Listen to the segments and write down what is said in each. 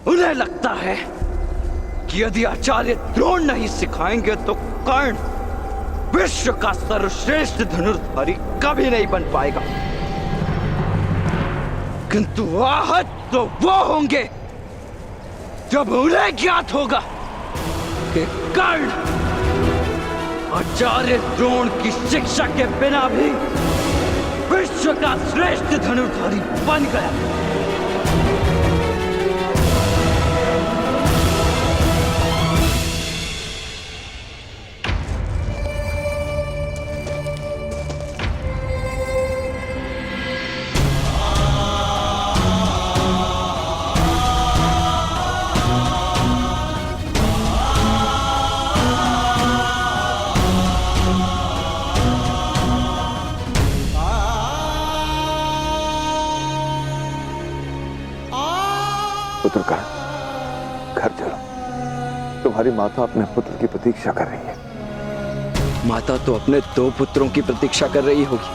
उन्हें लगता है कि यदि आचार्य द्रोण नहीं सिखाएंगे तो कर्ण विश्व का सर्वश्रेष्ठ धनुर्धारी कभी नहीं बन पाएगा। किंतु आहत तो वो होंगे जब उन्हें ज्ञात होगा कि कर्ण आचार्य द्रोण की शिक्षा के बिना भी विश्व का श्रेष्ठ धनुर्धारी बन गया। पुत्र कर्ण, घर चलो। तुम्हारी माता अपने पुत्र की प्रतीक्षा कर रही है। माता तो अपने 2 पुत्रों की प्रतीक्षा कर रही होगी।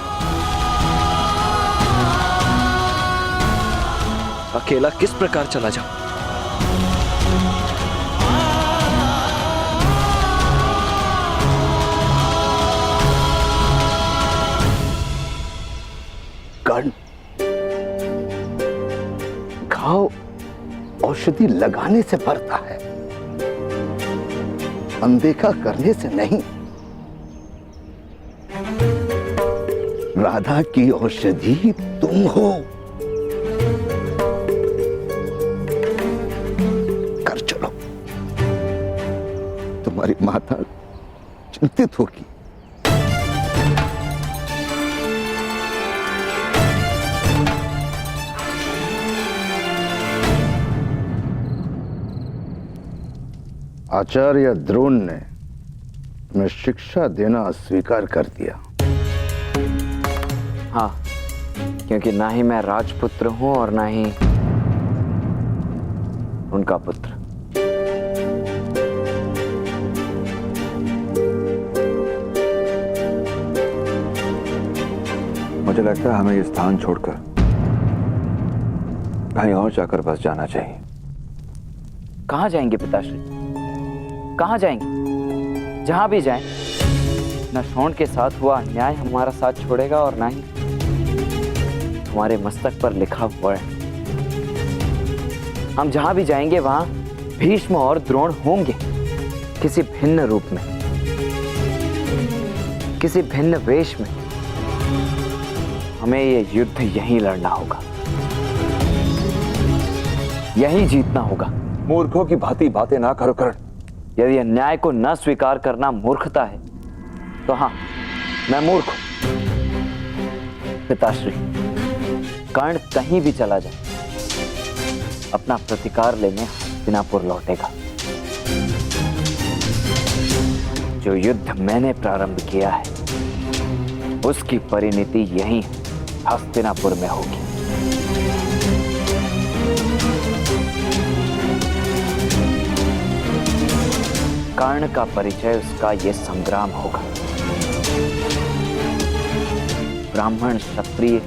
अकेला किस प्रकार चला जाऊं? कर्ण, घाव औषधि लगाने से बढ़ता है, अनदेखा करने से नहीं। राधा की औषधि तुम हो। कर चलो, तुम्हारी माता चिंतित होगी। आचार्य द्रोण ने मैं शिक्षा देना अस्वीकार कर दिया। हाँ, क्योंकि ना ही मैं राजपुत्र हूं और ना ही उनका पुत्र। मुझे लगता है हमें ये स्थान छोड़कर कहीं और जाकर बस जाना चाहिए। कहां जाएंगे पिताश्री? कहां जाएंगे? जहां भी जाएं, न शोण के साथ हुआ अन्याय हमारा साथ छोड़ेगा और ना ही हमारे मस्तक पर लिखा हुआ है। हम जहां भी जाएंगे वहां भीष्म और द्रोण होंगे, किसी भिन्न रूप में, किसी भिन्न वेश में। हमें ये युद्ध यहीं लड़ना होगा, यहीं जीतना होगा। मूर्खों की भांति बातें ना करो कर्ण। यदि अन्याय को न स्वीकार करना मूर्खता है तो हाँ, मैं मूर्ख हूं। पिताश्री, कर्ण कहीं भी चला जाए, अपना प्रतिकार लेने हस्तिनापुर लौटेगा। जो युद्ध मैंने प्रारंभ किया है उसकी परिणति यहीं हस्तिनापुर में होगी। कर्ण का परिचय उसका यह संग्राम होगा। ब्राह्मण, क्षत्रिय,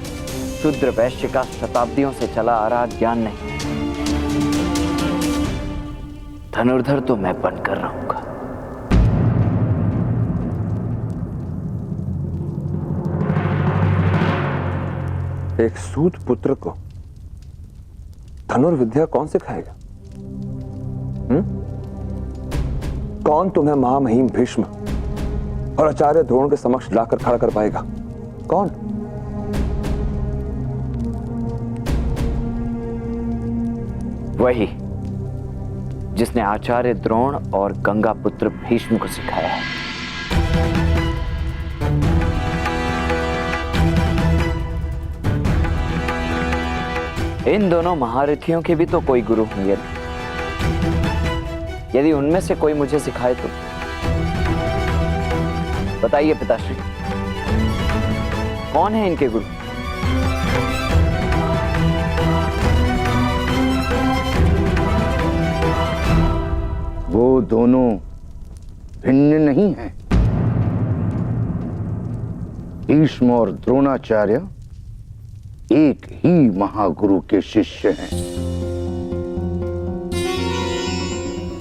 शूद्र, वैश्य का शताब्दियों से चला आ रहा ज्ञान नहीं, धनुर्धर तो मैं बनकर रहूंगा। एक सूत पुत्र को धनुर्विद्या कौन सिखाएगा? कौन तुम्हें महामहिम भीष्म और आचार्य द्रोण के समक्ष लाकर खड़ा कर पाएगा? कौन? वही जिसने आचार्य द्रोण और गंगा पुत्र भीष्म को सिखाया है। इन दोनों महारथियों के भी तो कोई गुरु होंगे। यदि उनमें से कोई मुझे सिखाए तो बताइए पिताश्री, कौन है इनके गुरु? वो दोनों भिन्न नहीं हैं। भीष्म और द्रोणाचार्य एक ही महागुरु के शिष्य हैं।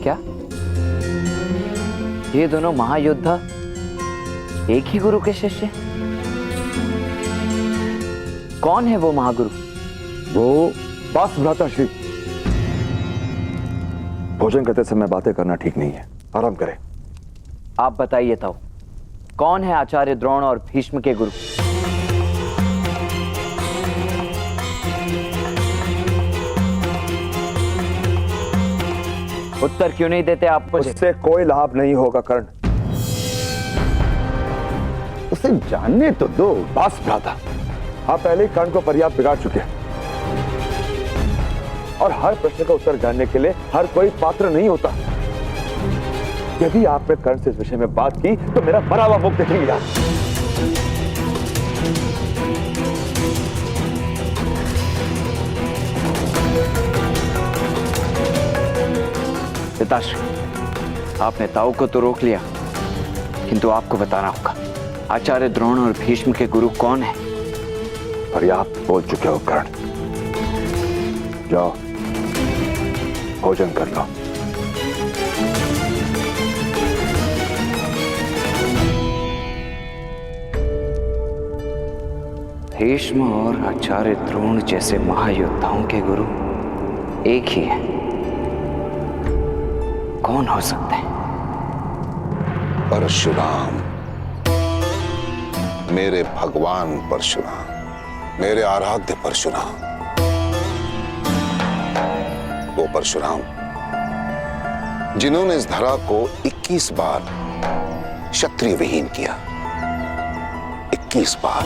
क्या ये दोनों महायोद्धा एक ही गुरु के शिष्य? कौन है वो महागुरु? वो बस भ्राताश्री, भोजन करते समय बातें करना ठीक नहीं है, आराम करें। आप बताइए ताऊ, कौन है आचार्य द्रोण और भीष्म के गुरु? उत्तर क्यों नहीं देते आप मुझे? उससे कोई लाभ नहीं होगा कर्ण। उसे जानने तो दो। बस भ्राता, आप पहले ही कर्ण को पर्याप्त बिगाड़ चुके हैं और हर प्रश्न का उत्तर जानने के लिए हर कोई पात्र नहीं होता। यदि आपने कर्ण से इस विषय में बात की तो मेरा मरा हुआ मुख देखेंगे आप। पिताश्री, आपने ताऊ को तो रोक लिया, किंतु आपको बताना होगा आचार्य द्रोण और भीष्म के गुरु कौन है? पर्याप्त बोल चुके हो कर्ण, जाओ भोजन कर लो। भीष्म और आचार्य द्रोण जैसे महायोद्धाओं के गुरु एक ही हैं। कौन हो सकते हैं? परशुराम, मेरे भगवान परशुराम, मेरे आराध्य परशुराम। वो परशुराम जिन्होंने इस धरा को 21 बार क्षत्रिय विहीन किया, 21 बार,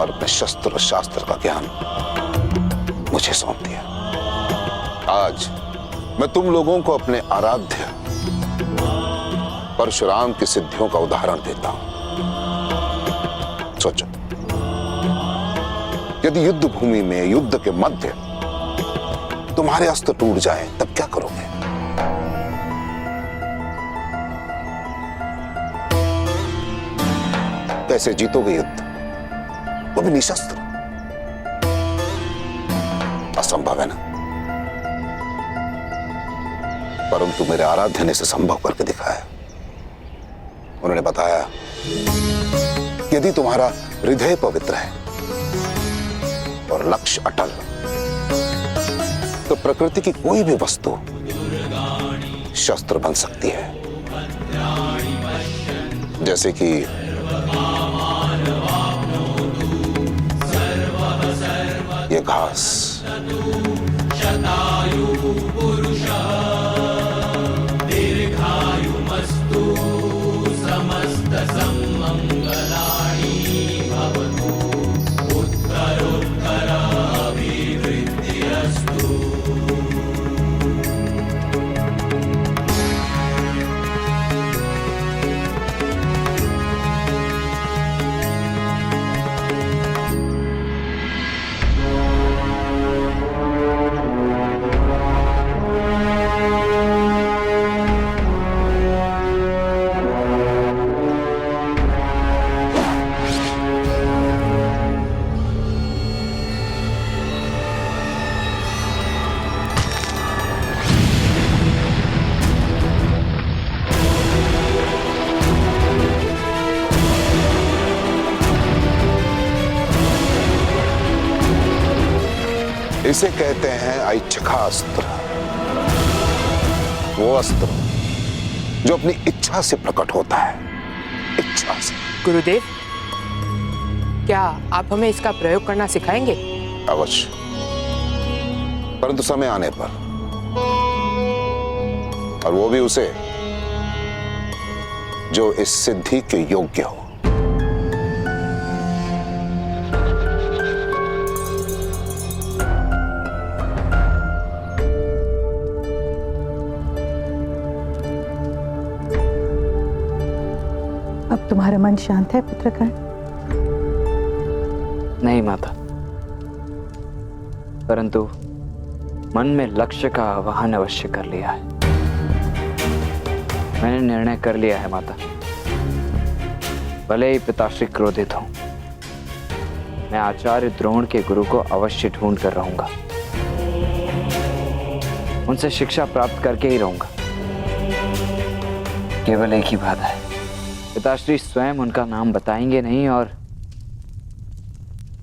और अपने शस्त्र और शास्त्र का ज्ञान मुझे सौंप दिया। आज मैं तुम लोगों को अपने आराध्य परशुराम की सिद्धियों का उदाहरण देता हूं। सोचो, यदि युद्ध भूमि में, युद्ध के मध्य तुम्हारे अस्त्र टूट जाए तब क्या करोगे? कैसे जीतोगे युद्ध, वो भी निशस्त्र? असंभव है ना। परंतु मेरे आराध्य ने इसे संभव करके दिखाया। उन्होंने बताया, यदि तुम्हारा हृदय पवित्र है और लक्ष्य अटल, तो प्रकृति की कोई भी वस्तु शस्त्र बन सकती है। जैसे कि ये घास, इसे कहते हैं ऐच्छिकास्त्र। वो अस्त्र जो अपनी इच्छा से प्रकट होता है, इच्छा से। गुरुदेव, क्या आप हमें इसका प्रयोग करना सिखाएंगे? अवश्य, परंतु समय आने पर, और वो भी उसे जो इस सिद्धि के योग्य हो। अब तुम्हारा मन शांत है पुत्र कर्ण? नहीं माता, परंतु मन में लक्ष्य का आवाहन अवश्य कर लिया है। मैंने निर्णय कर लिया है माता। भले ही पिताश्री क्रोधित हों, मैं आचार्य द्रोण के गुरु को अवश्य ढूंढ कर रहूंगा। उनसे शिक्षा प्राप्त करके ही रहूंगा। केवल एक ही बाधा है, पिताश्री स्वयं उनका नाम बताएंगे नहीं और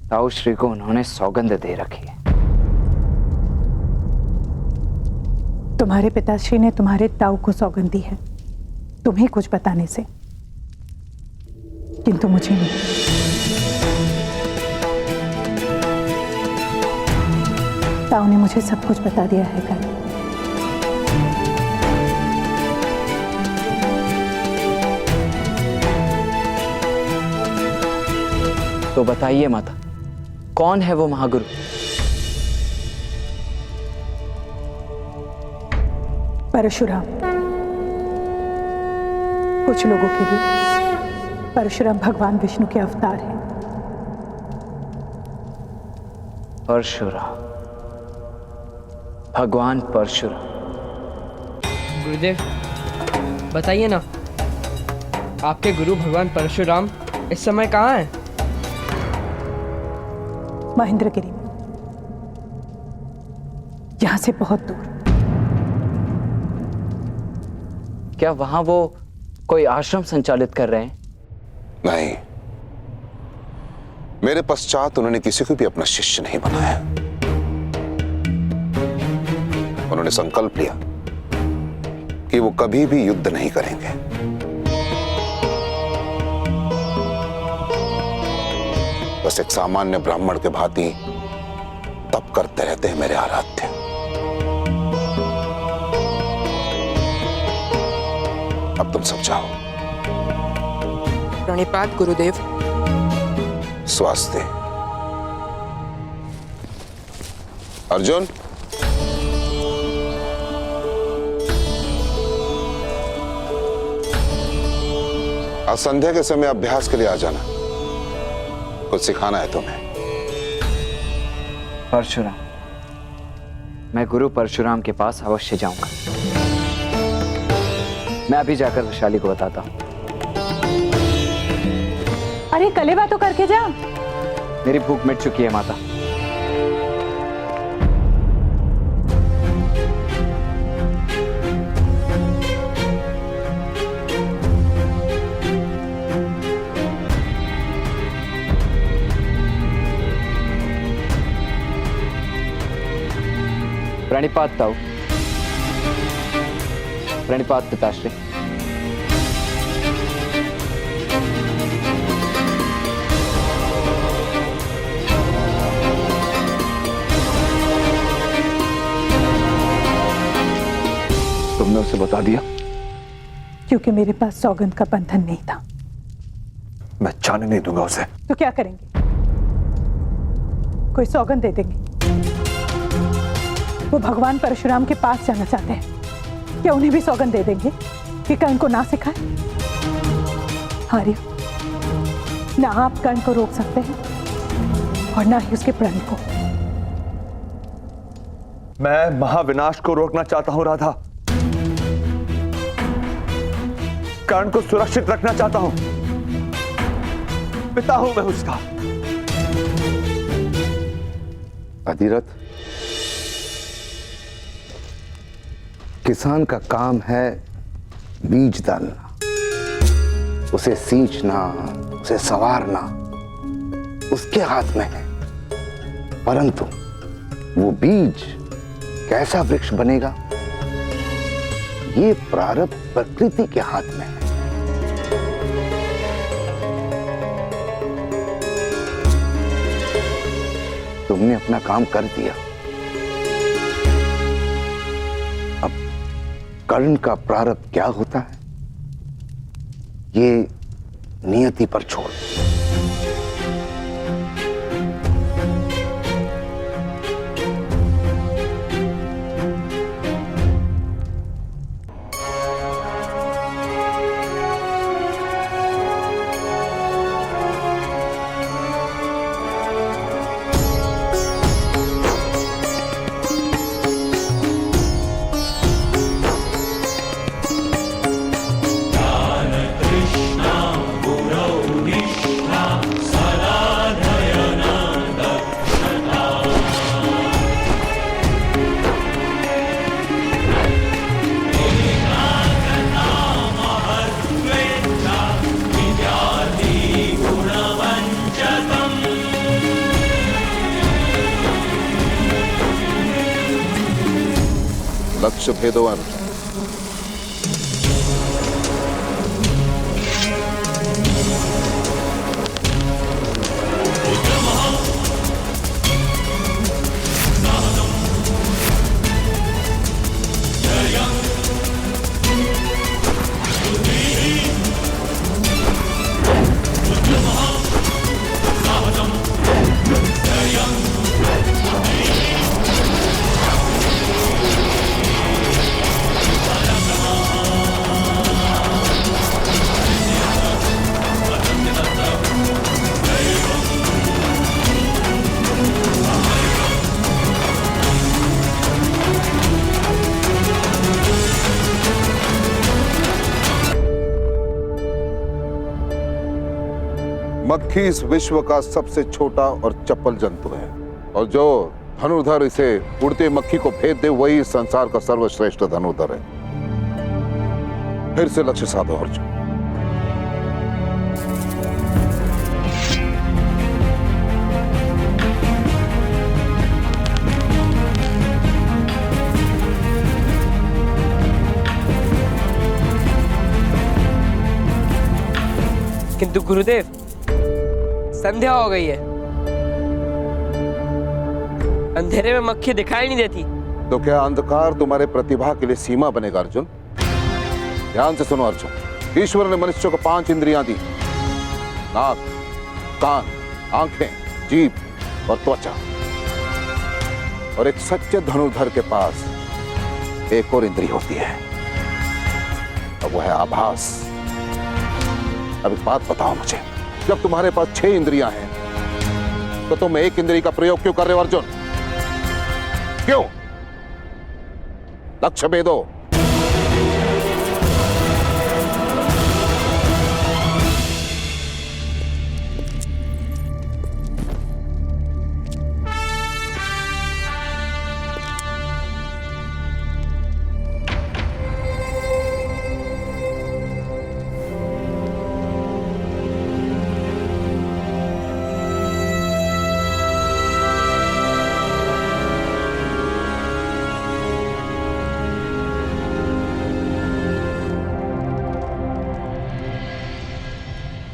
ताऊ श्री को उन्होंने सौगंध दे रखी है। तुम्हारे पिताश्री ने तुम्हारे ताऊ को सौगंध दी है तुम्हें कुछ बताने से, किंतु मुझे नहीं। ताऊ ने मुझे सब कुछ बता दिया है कल। तो बताइए माता, कौन है वो महागुरु? परशुराम। कुछ लोगों के लिए परशुराम भगवान विष्णु के अवतार हैं। परशुराम, भगवान परशुराम। गुरुदेव बताइए ना, आपके गुरु भगवान परशुराम इस समय कहाँ हैं? महेंद्रगिरी में, यहां से बहुत दूर। क्या वहां वो कोई आश्रम संचालित कर रहे हैं? नहीं, मेरे पश्चात उन्होंने किसी को भी अपना शिष्य नहीं बनाया। उन्होंने संकल्प लिया कि वो कभी भी युद्ध नहीं करेंगे। बस एक सामान्य ब्राह्मण के भांति तप करते रहते हैं मेरे आराध्य। अब तुम सब जाओ। प्रणिपात गुरुदेव। स्वास्थ्य। अर्जुन, आज संध्या के समय अभ्यास के लिए आ जाना, कुछ सिखाना है तुम्हें। परशुराम, मैं गुरु परशुराम के पास अवश्य जाऊंगा। मैं अभी जाकर वैशाली को बताता हूं। अरे कलेवा तो करके जा। मेरी भूख मिट चुकी है माता। प्रणिपात ताऊ। प्रणिपात पिताश्री। तुमने उसे बता दिया? क्योंकि मेरे पास सौगंध का बंधन नहीं था। मैं जाने नहीं दूंगा उसे। तो क्या करेंगे? कोई सौगंध दे देंगे? वो भगवान परशुराम के पास जाना चाहते हैं, क्या उन्हें भी सौगंध दे देंगे कि कर्ण को ना सिखाए? आर्य, ना आप कर्ण को रोक सकते हैं और ना ही उसके प्रण को। मैं महाविनाश को रोकना चाहता हूं राधा। कर्ण को सुरक्षित रखना चाहता हूं। पिता हूं मैं उसका। अधिरथ, किसान का काम है बीज डालना, उसे सींचना, उसे संवारना उसके हाथ में है। परंतु वो बीज कैसा वृक्ष बनेगा, ये प्रारब्ध प्रकृति के हाथ में है। तुमने अपना काम कर दिया, अब कर्ण का प्रारब्ध क्या होता है ये नियति पर छोड़। लक्ष्य भेदो अर्जुन। मक्खी इस विश्व का सबसे छोटा और चपल जंतु है, और जो धनुर्धर इसे उड़ते मक्खी को भेद दे वही इस संसार का सर्वश्रेष्ठ धनुर्धर है। फिर से लक्ष्य साधो अर्जुन। किंतु गुरुदेव, संध्या हो गई है, अंधेरे में मक्खी दिखाई नहीं देती। तो क्या अंधकार तुम्हारे प्रतिभा के लिए सीमा बनेगा अर्जुन? ध्यान से सुनो अर्जुन, ईश्वर ने मनुष्य को 5 इंद्रियां दी, नाक, कान, आंखें, जीभ और त्वचा। और एक सच्चे धनुर्धर के पास एक और इंद्री होती है, और वो है आभास। अब एक बात बताओ मुझे, जब तुम्हारे पास 6 इंद्रियां हैं तो तुम एक इंद्री का प्रयोग क्यों कर रहे हो अर्जुन? क्यों? लक्ष्य भेदो।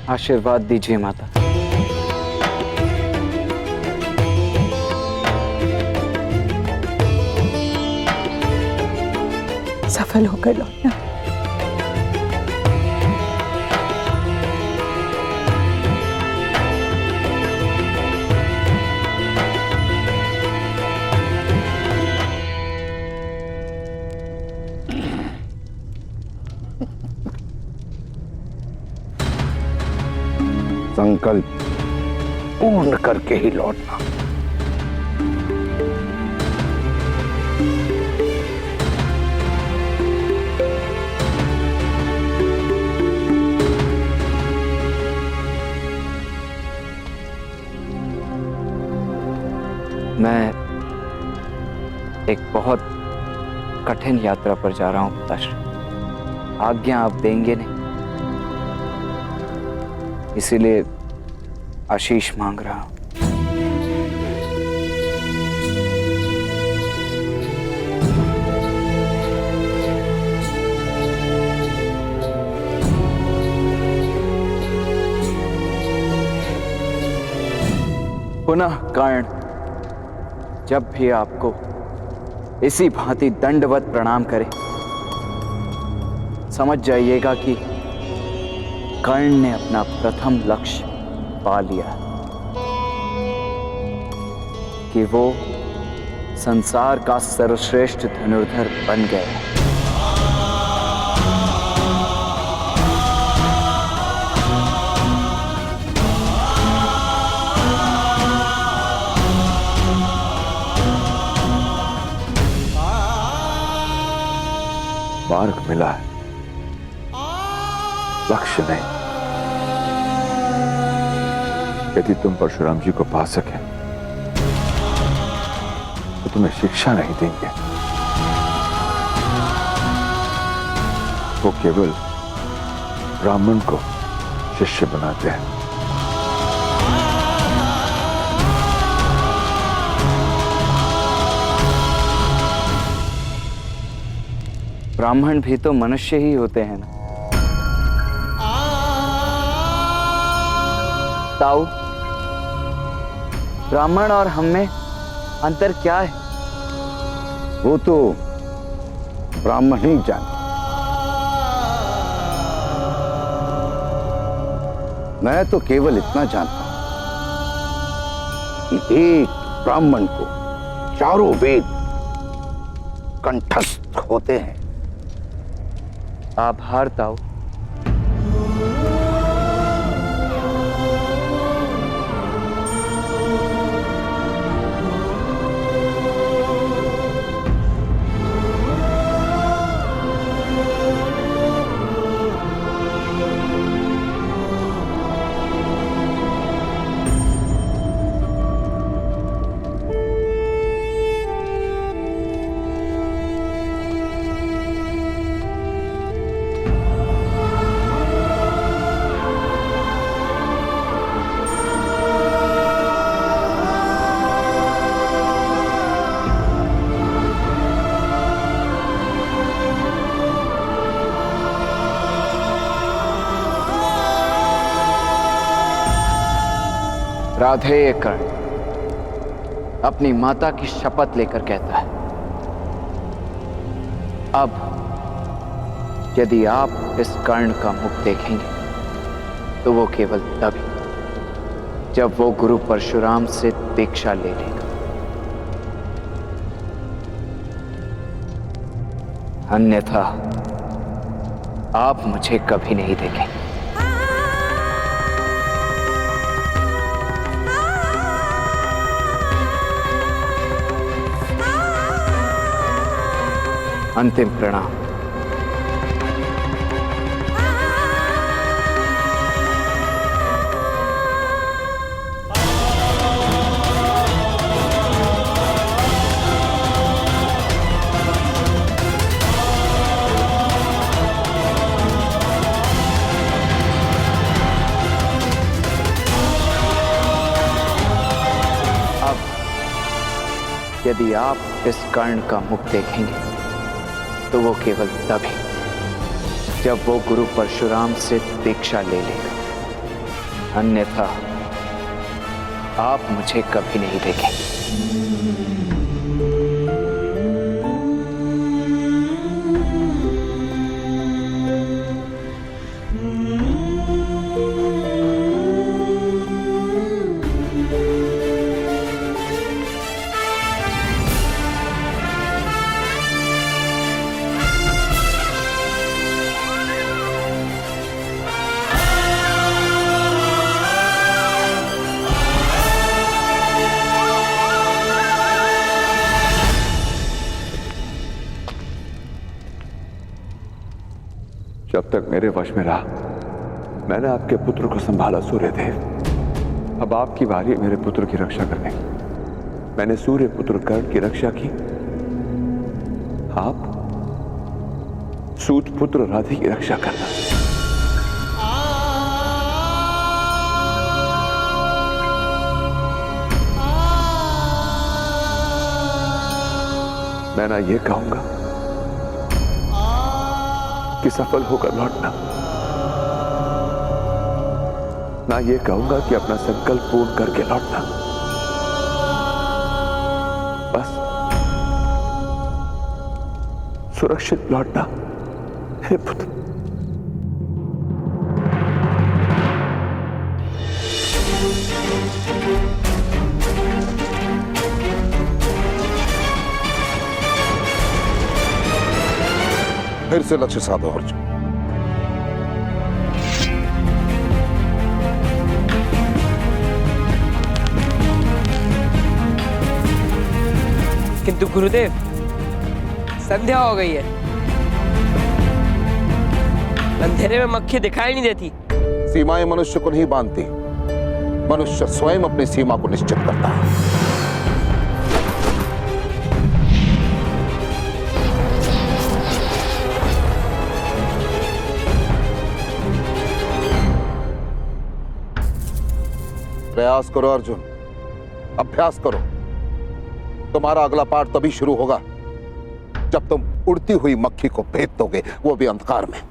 आशीर्वाद दीजिए माता। सफल होकर लौटना। संकल्प पूर्ण करके ही लौटना। मैं एक बहुत कठिन यात्रा पर जा रहा हूं पिताश्री, आज्ञा आप देंगे नहीं, इसीलिए आशीष मांग रहा हूं। पुनः कर्ण जब भी आपको इसी भांति दंडवत प्रणाम करे, समझ जाइएगा कि कर्ण ने अपना प्रथम लक्ष्य पा लिया, कि वो संसार का सर्वश्रेष्ठ धनुर्धर बन गया। मार्ग मिला है, लक्ष्य नहीं। यदि तुम परशुराम जी को पा सके तो तुम्हें शिक्षा नहीं देंगे, वो केवल ब्राह्मण को शिष्य बनाते हैं। ब्राह्मण भी तो मनुष्य ही होते हैं ना। ताऊ, ब्राह्मण और हम में अंतर क्या है? वो तो ब्राह्मण ही जाने। मैं तो केवल इतना जानता हूं कि एक ब्राह्मण को चारों वेद कंठस्थ होते हैं। आभार ताऊ। राधेय कर्ण अपनी माता की शपथ लेकर कहता है, अब यदि आप इस कर्ण का मुख देखेंगे तो वो केवल तभी जब वो गुरु परशुराम से दीक्षा ले लेगा, अन्यथा आप मुझे कभी नहीं देखेंगे। अंतिम प्रणाम। अब यदि आप इस कर्ण का मुख देखेंगे तो वो केवल तभी जब वो गुरु परशुराम से दीक्षा ले लेगा, अन्यथा आप मुझे कभी नहीं देखेंगे। जब तक मेरे वश में रहा मैंने आपके पुत्र को संभाला सूर्यदेव। अब आपकी बारी मेरे पुत्र की रक्षा करने की। मैंने सूर्य पुत्र कर्ण की रक्षा की, आप सूत पुत्र राधे की रक्षा करना। मैं ना ये कहूंगा कि सफल होकर लौटना, ना ये कहूंगा कि अपना संकल्प पूर्ण करके लौटना। बस सुरक्षित लौटना हे पुत्र। फिर से लक्ष्य साधो अर्जुन। किंतु गुरुदेव, संध्या हो गई है, अंधेरे में मक्खी दिखाई नहीं देती। सीमाएं मनुष्य को नहीं बांधती, मनुष्य स्वयं अपनी सीमा को निश्चित करता है। प्रयास करो अर्जुन, अभ्यास करो। तुम्हारा अगला पाठ तभी शुरू होगा जब तुम उड़ती हुई मक्खी को भेद दोगे, वो भी अंधकार में।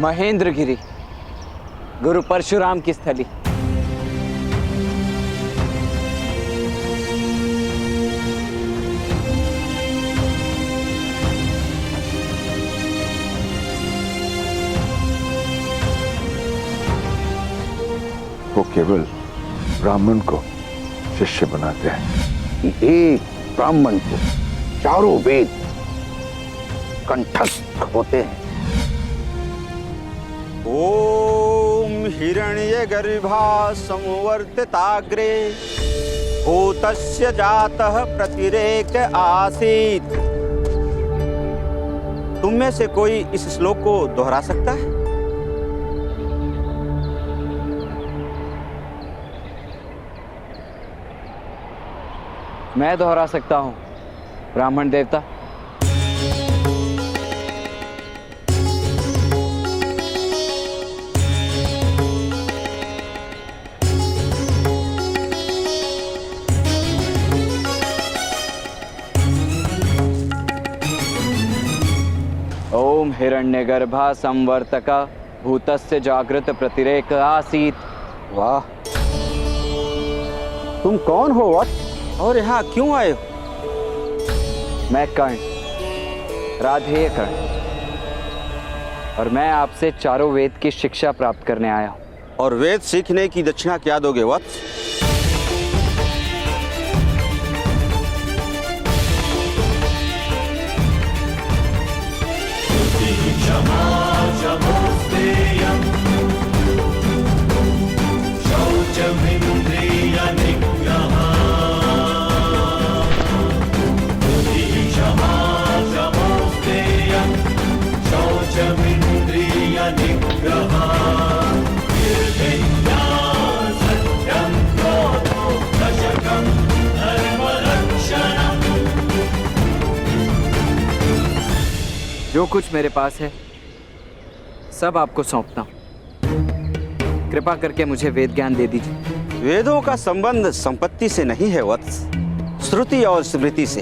महेंद्रगिरी, गुरु परशुराम की स्थली। वो केवल ब्राह्मण को शिष्य बनाते हैं। एक ब्राह्मण को चारों वेद कंठस्थ होते हैं। ओम हिरण्यगर्भा संवर्तिताग्रे भूतस्य जातः प्रतिरेक आसीत्। तुम में से कोई इस श्लोक को दोहरा सकता है? मैं दोहरा सकता हूं, ब्राह्मण देवता। ओम हिरण्यगर्भा संवर्तका भूतस्य जागृत प्रतिरेक आसीत। वाह, तुम कौन हो वत्स? और यहाँ क्यों आए हो? मैं कर्ण, राधेय कर्ण, और मैं आपसे चारों वेद की शिक्षा प्राप्त करने आया हूं। और वेद सीखने की दक्षिणा क्या दोगे वत्स? जो कुछ मेरे पास है सब आपको सौंपता हूं। कृपा करके मुझे वेद ज्ञान दे दीजिए। वेदों का संबंध संपत्ति से नहीं है वत्स, श्रुति और स्मृति से।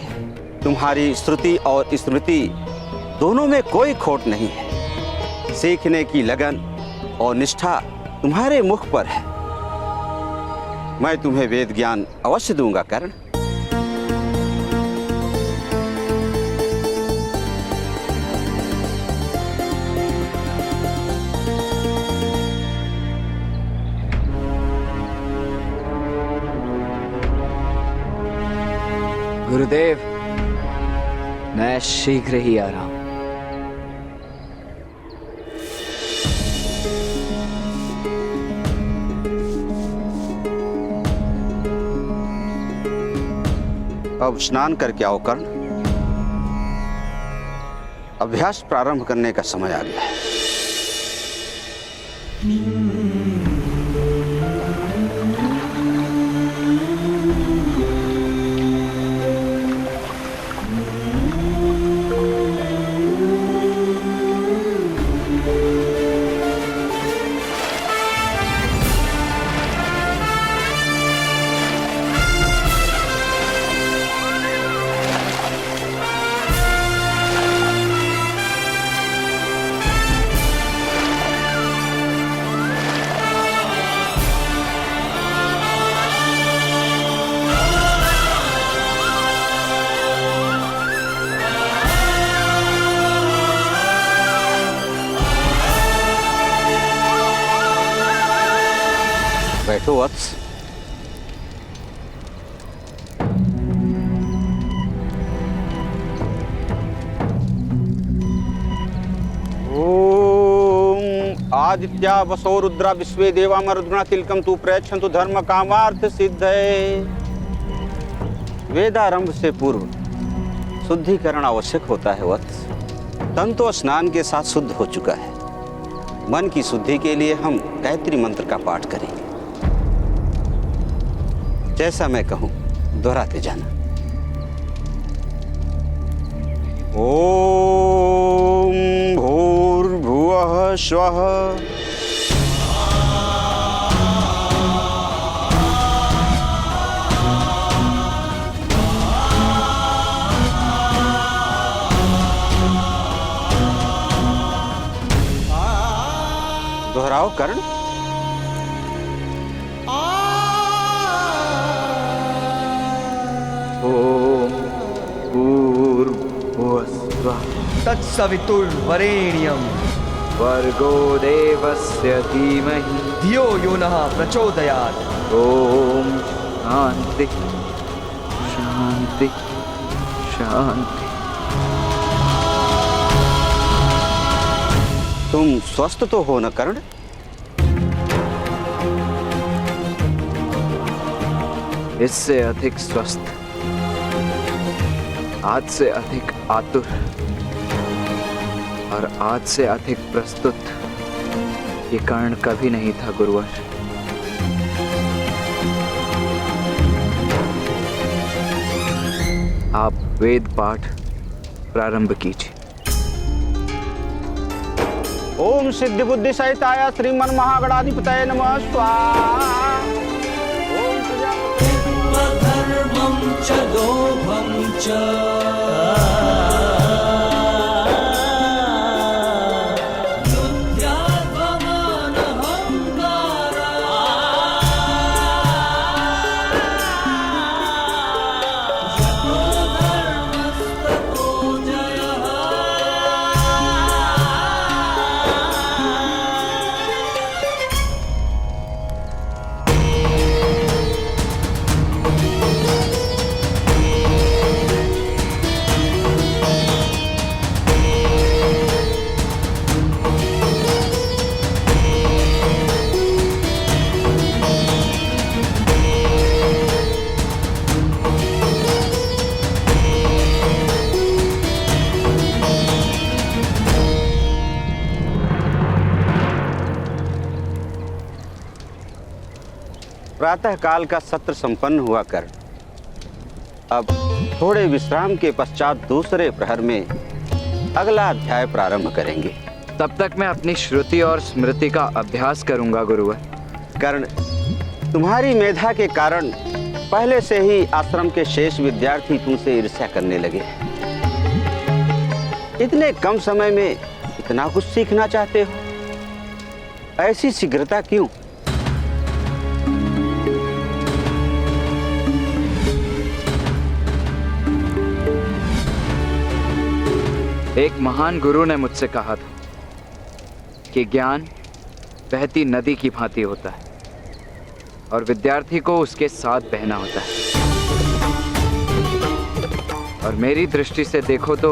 तुम्हारी श्रुति और स्मृति दोनों में कोई खोट नहीं है। सीखने की लगन और निष्ठा तुम्हारे मुख पर है। मैं तुम्हें वेद ज्ञान अवश्य दूंगा कर्ण। गुरुदेव, मैं मैं शीघ्र ही आ रहा हूं। अब स्नान करके आओ कर्ण। अभ्यास प्रारंभ करने का समय आ गया है। बैठो वत्स। ओम आदित्या वसो रुद्रा विश्वे देवा मरुद्गुणा तिलकम तु प्रयच्छन्तु धर्म कामार्थ सिद्धये। वेदारंभ से पूर्व शुद्धिकरण आवश्यक होता है वत्स। तन तो स्नान के साथ शुद्ध हो चुका है। मन की शुद्धि के लिए हम गायत्री मंत्र का पाठ करेंगे। जैसा मैं कहूं दोहराते जाना। ओम भूर्भुवः स्वः दोहराओ कर्ण। तत्सवितुर्वरेण्यं वर्गो देवस्य धीमहि धियो यो नः प्रचोदयात्। ओम शांति शांति शांति। तुम स्वस्थ तो हो न कर्ण? इससे अधिक स्वस्थ, आज से अधिक आतुर और आज से अधिक प्रस्तुत ये कर्ण कभी नहीं था गुरुवर। आप वेद पाठ प्रारंभ कीजिए। ओम सिद्धि बुद्धि सहिताय श्रीमन महागणाधिपतये नमः स्वाहा। ओम धर्मं च दोभं च प्रातः काल का सत्र संपन्न हुआ कर अब थोड़े विश्राम के पश्चात दूसरे प्रहर में अगला अध्याय प्रारंभ करेंगे। तब तक मैं अपनी श्रुति और स्मृति का अभ्यास करूंगा गुरुवर। कर्ण, तुम्हारी मेधा के कारण पहले से ही आश्रम के शेष विद्यार्थी तुमसे ईर्ष्या करने लगे। इतने कम समय में इतना कुछ सीखना चाहते हो, ऐसी शीघ्रता क्यों? एक महान गुरु ने मुझसे कहा था कि ज्ञान बहती नदी की भांति होता है और विद्यार्थी को उसके साथ बहना होता है। और मेरी दृष्टि से देखो तो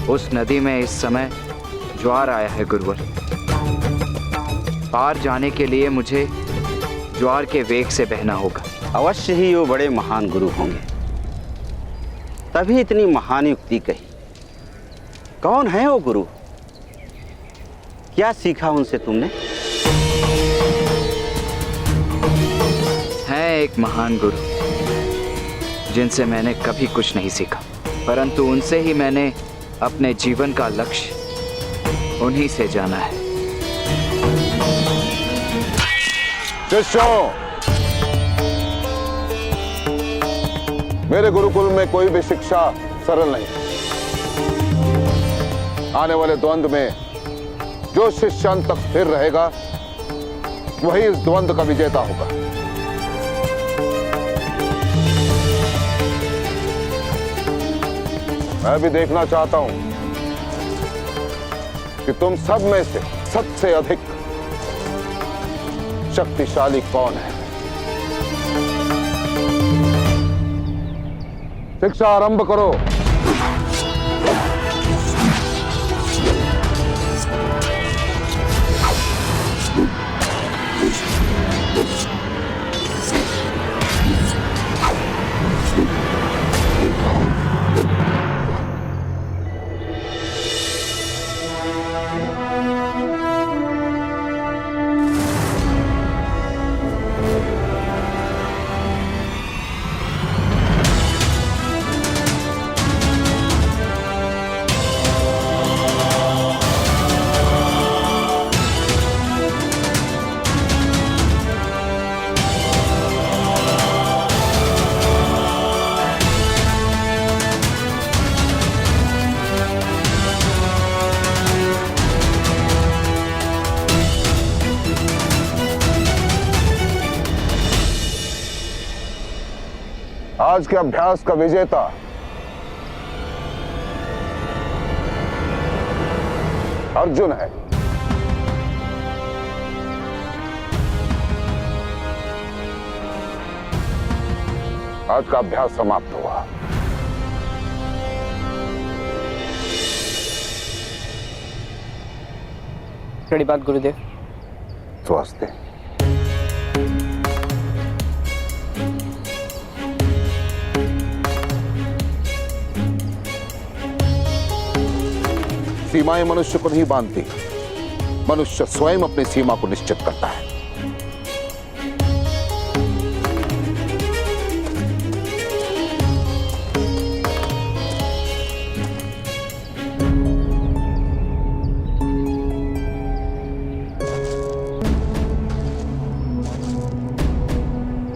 उस नदी में इस समय ज्वार आया है गुरुवर। पार जाने के लिए मुझे ज्वार के वेग से बहना होगा। अवश्य ही वो बड़े महान गुरु होंगे, तभी इतनी महान युक्ति कही। कौन है वो गुरु? क्या सीखा उनसे तुमने? है एक महान गुरु जिनसे मैंने कभी कुछ नहीं सीखा, परंतु उनसे ही मैंने अपने जीवन का लक्ष्य उन्हीं से जाना है। शिष्यों, मेरे गुरुकुल में कोई भी शिक्षा सरल नहीं। आने वाले द्वंद्व में जो शिष्य अंत तक स्थिर रहेगा वही इस द्वंद्व का विजेता होगा। मैं भी देखना चाहता हूं कि तुम सब में से सबसे अधिक शक्तिशाली कौन है। शिक्षा आरंभ करो। आज के अभ्यास का विजेता अर्जुन है। आज का अभ्यास समाप्त हुआ। बड़ी बात गुरुदेव। स्वास्थ्य। सीमाएं मनुष्य को नहीं बांधती, मनुष्य स्वयं अपनी सीमा को निश्चित करता है।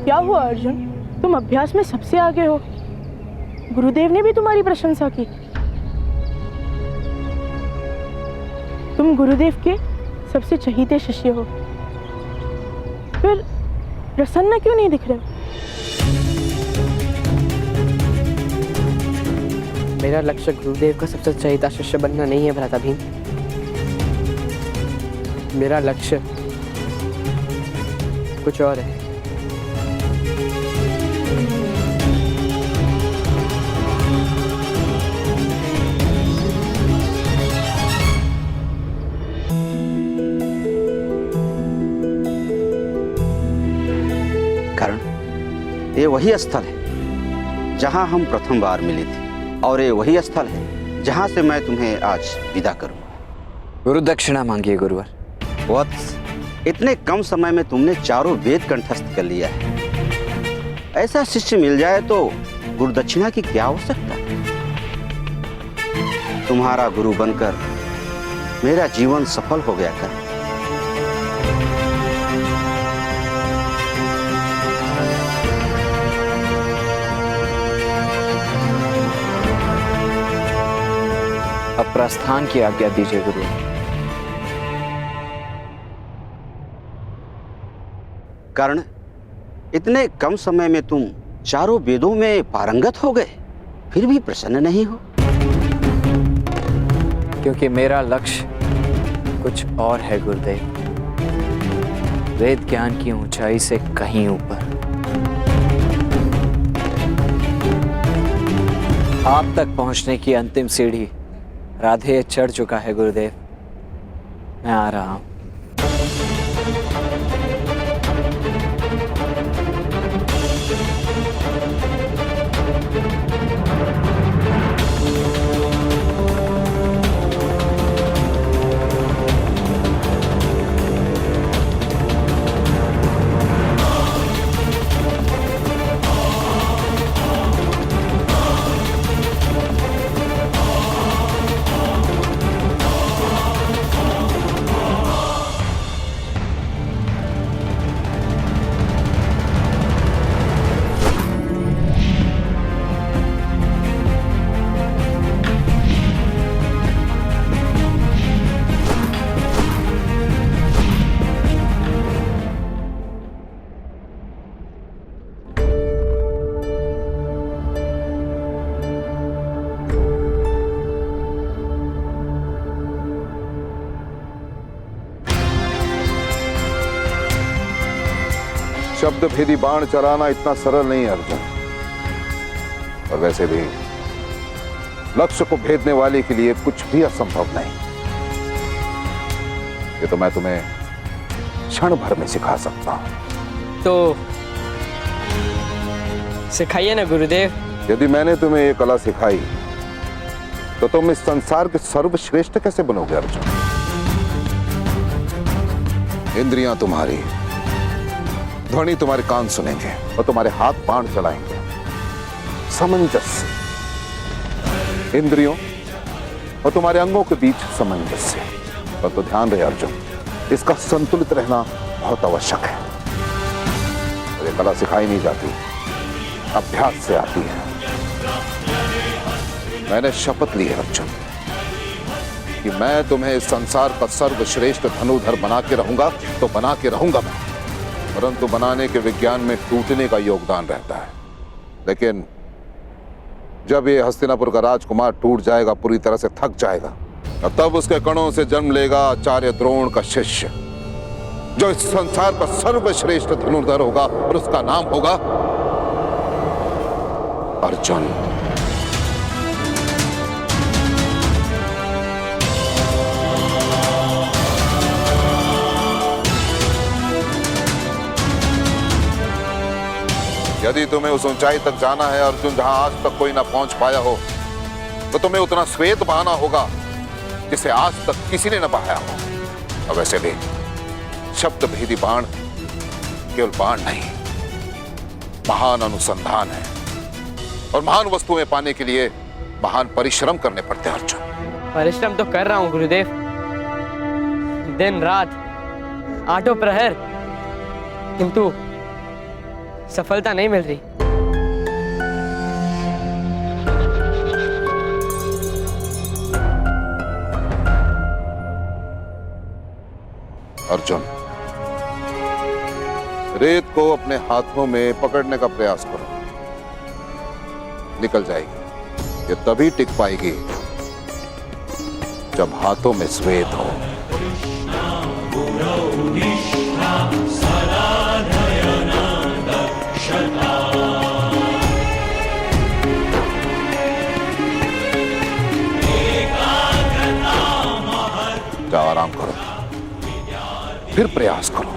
क्या हुआ अर्जुन, तुम अभ्यास में सबसे आगे हो। गुरुदेव ने भी तुम्हारी प्रशंसा की। तुम गुरुदेव के सबसे चहीते शिष्य हो, फिर प्रसन्न क्यों नहीं दिख रहे? मेरा लक्ष्य गुरुदेव का सबसे चहेता शिष्य बनना नहीं है भ्राता भीम। मेरा लक्ष्य कुछ और है। ये वही स्थल है जहां हम प्रथम बार मिले थे, और ये वही स्थल है जहां से मैं तुम्हें आज विदा करूंगा। गुरु दक्षिणा मांगिए गुरुवर। वत्स, इतने कम समय में तुमने चारों वेद कंठस्थ कर लिया है। ऐसा शिष्य मिल जाए तो गुरु दक्षिणा की क्या आवश्यकता? तुम्हारा गुरु बनकर मेरा जीवन सफल हो गया कर। अब प्रस्थान की आज्ञा दीजिए गुरु। कारण इतने कम समय में तुम चारों वेदों में पारंगत हो गए, फिर भी प्रसन्न नहीं हो। क्योंकि मेरा लक्ष्य कुछ और है गुरुदेव। वेद ज्ञान की ऊंचाई से कहीं ऊपर। आप तक पहुंचने की अंतिम सीढ़ी राधे चढ़ चुका है गुरुदेव। मैं आ रहा हूं। शब्द भेदी बाण चलाना इतना सरल नहीं है अर्जुन। और वैसे भी लक्ष्य को भेदने वाले के लिए कुछ भी असंभव नहीं। ये तो मैं तुम्हें क्षण भर में सिखा सकता हूं। तो सिखाइए ना गुरुदेव। यदि मैंने तुम्हें ये कला सिखाई तो तुम इस संसार के सर्वश्रेष्ठ कैसे बनोगे अर्जुन? इंद्रियां तुम्हारी, ध्वनि तुम्हारे कान सुनेंगे और तुम्हारे हाथ बाण चलाएंगे। सामंजस्य इंद्रियों और तुम्हारे अंगों के बीच सामंजस्य। और तो ध्यान रहे अर्जुन, इसका संतुलित रहना बहुत आवश्यक है। और ये कला सिखाई नहीं जाती, अभ्यास से आती है। मैंने शपथ ली है अर्जुन कि मैं तुम्हें इस संसार का सर्वश्रेष्ठ धनुर्धर बना के रहूंगा, तो बना के रहूंगा मैं। परंतु बनाने के विज्ञान में टूटने का योगदान रहता है। लेकिन जब ये हस्तिनापुर का राजकुमार टूट जाएगा, पूरी तरह से थक जाएगा, और तब उसके कणों से जन्म लेगा आचार्य द्रोण का शिष्य, जो इस संसार का सर्वश्रेष्ठ धनुर्धर होगा और उसका नाम होगा अर्जुन। यदि तुम्हें उस ऊंचाई तक जाना है अर्जुन जहां आज तक कोई ना पहुंच पाया हो, तो तुम्हें उतना श्वेत बहाना होगा जिसे आज तक किसी ने न बहाया हो। और वैसे भी शब्द भेदी बाण केवल बाण नहीं, महान अनुसंधान है। और महान वस्तुएं पाने के लिए महान परिश्रम करने पड़ते हैं अर्जुन। परिश्रम तो कर रहा हूँ गुरुदेव, दिन रात आठों प्रहर, किंतु सफलता नहीं मिल रही। अर्जुन, रेत को अपने हाथों में पकड़ने का प्रयास करो, निकल जाएगी। ये तभी टिक पाएगी जब हाथों में श्वेत हो। जाओ आराम करो, फिर प्रयास करो,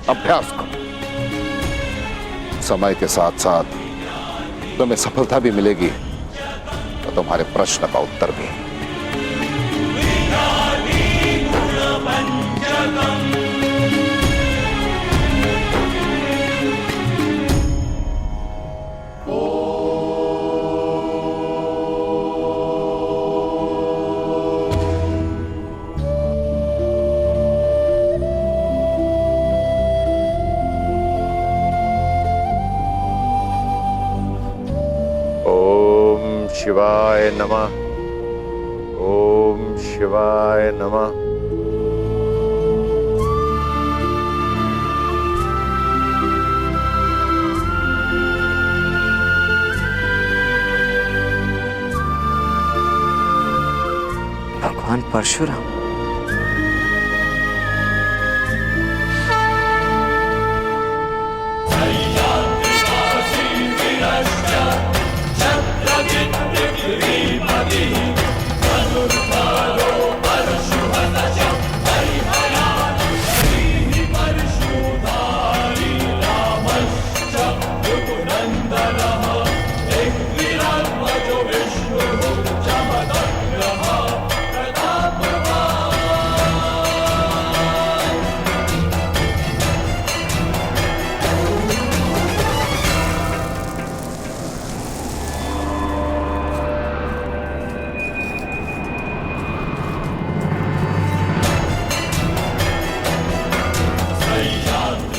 अभ्यास करो। समय के साथ साथ तुम्हें सफलता भी मिलेगी और तुम्हारे प्रश्न का उत्तर भी। शिवाय नमः। ओम शिवाय नमः। भगवान परशुराम। छत्रजित्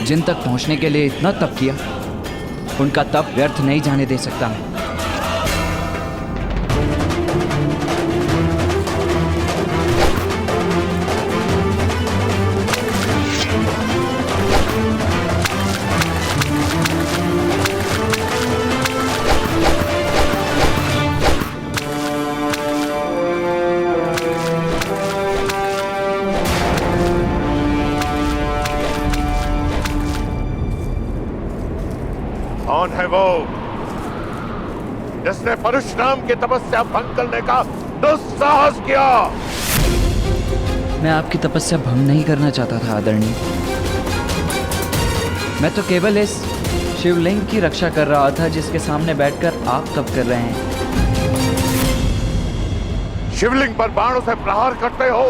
जिन तक पहुंचने के लिए इतना तप किया, उनका तप व्यर्थ नहीं जाने दे सकता मैं। कौन है वो जिसने परशुराम की तपस्या भंग करने का दुस्साहस किया? मैं आपकी तपस्या भंग नहीं करना चाहता था आदरणीय। मैं तो केवल इस शिवलिंग की रक्षा कर रहा था जिसके सामने बैठकर आप तप कर रहे हैं। शिवलिंग पर बाणों से प्रहार करते हो?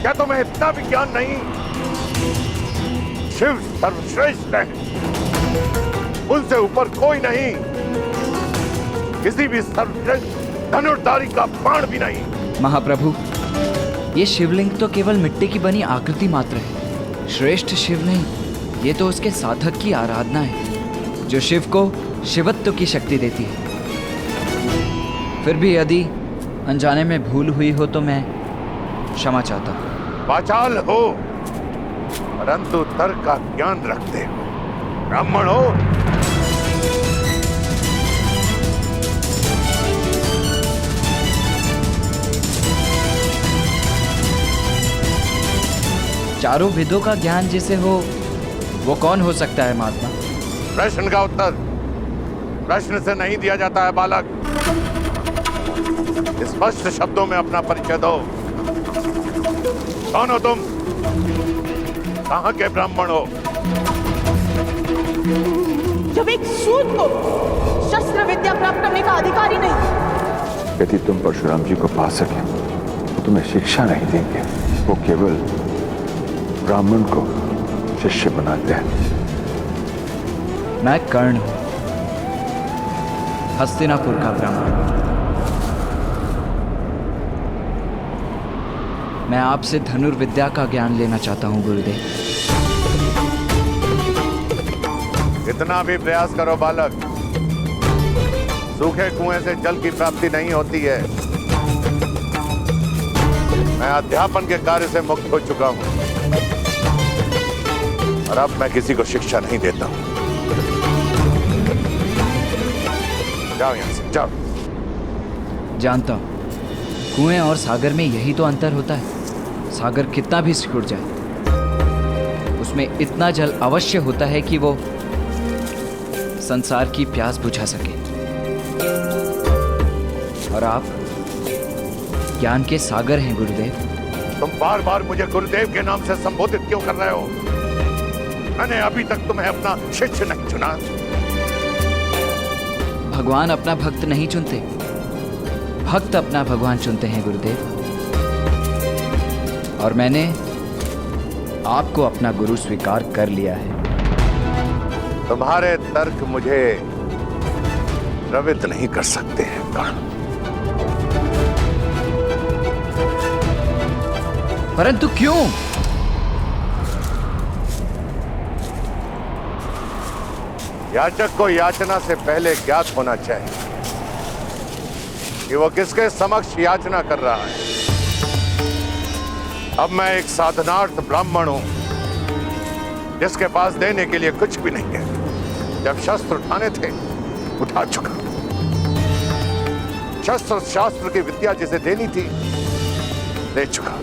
क्या तुम्हें इतना भी ज्ञान नहीं? शिव सर्वश्रेष्ठ है, उनसे ऊपर कोई नहीं। किसी भी सर्वश्रेष्ठ धनुर्धारी का बाण भी नहीं। महाप्रभु, ये शिवलिंग तो केवल मिट्टी की बनी आकृति मात्र है। श्रेष्ठ शिव नहीं, ये तो उसके साधक की आराधना है जो शिव को शिवत्व की शक्ति देती है। फिर भी यदि अनजाने में भूल हुई हो तो मैं क्षमा चाहता हूँ। वाचाल हो परंतु तर्क का ज्ञान रखते हो, ब्राह्मण हो। चारों वेदों का ज्ञान जिसे हो वो कौन हो सकता है महात्मा? प्रश्न का उत्तर प्रश्न से नहीं दिया जाता है बालक। स्पष्ट शब्दों में अपना परिचय दो। कौन हो तुम? कहां के ब्राह्मण हो? जब एक सूत को शस्त्र विद्या प्राप्त करने का अधिकार ही नहीं। यदि तुम परशुराम जी को पा सके तो तुम्हें शिक्षा नहीं देंगे, वो केवल ब्राह्मण को शिष्य बनाते हैं। मैं कर्ण हूं, हस्तिनापुर का ब्राह्मण। मैं आपसे धनुर्विद्या का ज्ञान लेना चाहता हूं गुरुदेव। इतना भी प्रयास करो बालक, सूखे कुएं से जल की प्राप्ति नहीं होती है। मैं अध्यापन के कार्य से मुक्त हो चुका हूं और अब मैं किसी को शिक्षा नहीं देता हूं। जाओ यहां से, जाओ। जानता हूं, कुएं और सागर में यही तो अंतर होता है। सागर कितना भी सिकुड़ जाए, उसमें इतना जल अवश्य होता है कि वो संसार की प्यास बुझा सके। और आप ज्ञान के सागर हैं गुरुदेव। तुम बार बार मुझे गुरुदेव के नाम से संबोधित क्यों कर रहे हो? मैंने अभी तक तुम्हें अपना शिष्य नहीं चुना। भगवान अपना भक्त नहीं चुनते, भक्त अपना भगवान चुनते हैं गुरुदेव। और मैंने आपको अपना गुरु स्वीकार कर लिया है। तुम्हारे तर्क मुझे प्रवृत्त नहीं कर सकते हैं कर्ण। परंतु क्यों? याचक को याचना से पहले ज्ञात होना चाहिए कि वो किसके समक्ष याचना कर रहा है। अब मैं एक साधनार्थ ब्राह्मण हूं जिसके पास देने के लिए कुछ भी नहीं है। जब शस्त्र उठाने थे उठा चुका। शस्त्र शास्त्र की विद्या जिसे देनी थी दे चुका।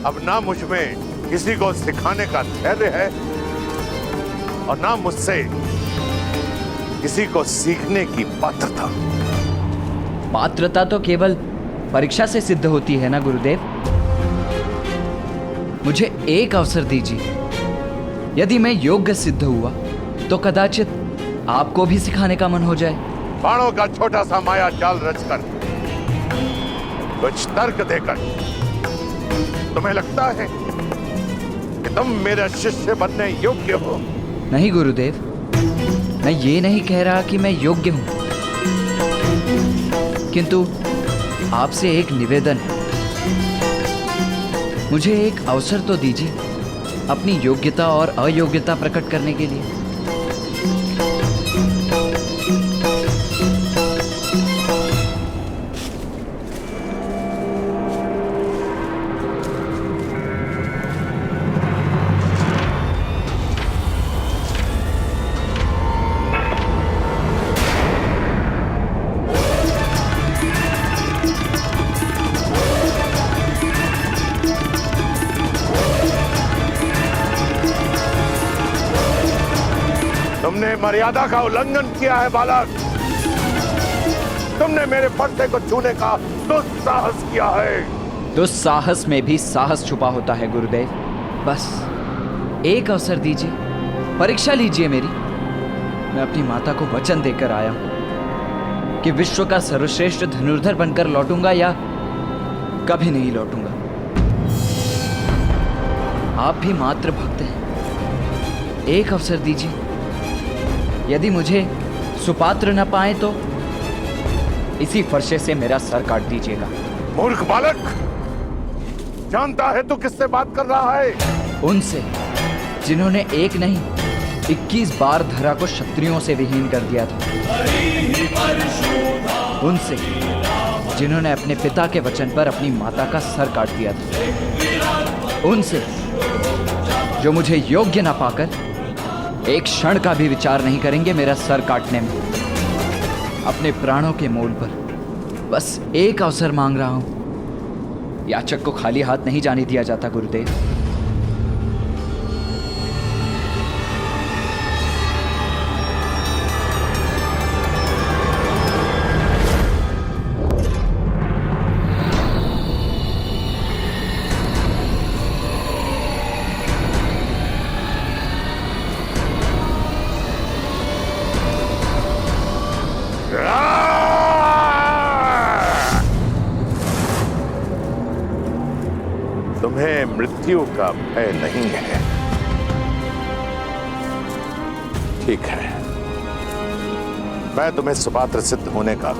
अब ना मुझ में किसी को सिखाने का धैर्य है और ना मुझसे किसी को सीखने की पात्रता। पात्रता तो केवल परीक्षा से सिद्ध होती है ना गुरुदेव। मुझे एक अवसर दीजिए, यदि मैं योग्य सिद्ध हुआ तो कदाचित आपको भी सिखाने का मन हो जाए। बाणों का छोटा सा माया जाल रचकर कुछ तर्क देकर तुम्हें लगता है कि तुम मेरा शिष्य बनने योग्य हो? नहीं गुरुदेव, मैं ये नहीं कह रहा कि मैं योग्य हूं, किंतु आपसे एक निवेदन है। मुझे एक अवसर तो दीजिए, अपनी योग्यता और अयोग्यता प्रकट करने के लिए। तुमने मर्यादा का उल्लंघन किया है बालक। तुमने मेरे पर्दे को छूने का दुस्साहस किया है। दुस्साहस में भी साहस छुपा होता है गुरुदेव। बस एक अवसर दीजिए, परीक्षा लीजिए मेरी। मैं अपनी माता को वचन देकर आया हूं कि विश्व का सर्वश्रेष्ठ धनुर्धर बनकर लौटूंगा या कभी नहीं लौटूंगा। आप भी मात्र भक्त हैं, एक अवसर दीजिए। यदि मुझे सुपात्र न पाए तो इसी फरसे से मेरा सर काट दीजिएगा। मूर्ख बालक, जानता है तू किससे बात कर रहा है? उनसे जिन्होंने एक नहीं 21 बार धरा को क्षत्रियों से विहीन कर दिया था। उनसे जिन्होंने अपने पिता के वचन पर अपनी माता का सर काट दिया था। उनसे जो मुझे योग्य न पाकर एक क्षण का भी विचार नहीं करेंगे मेरा सर काटने में। अपने प्राणों के मोल पर बस एक अवसर मांग रहा हूं। याचक को खाली हाथ नहीं जाने दिया जाता गुरुदेव। तुम्हें मृत्यु का भय नहीं है। ठीक है, मैं तुम्हें सुपात्र सिद्ध होने का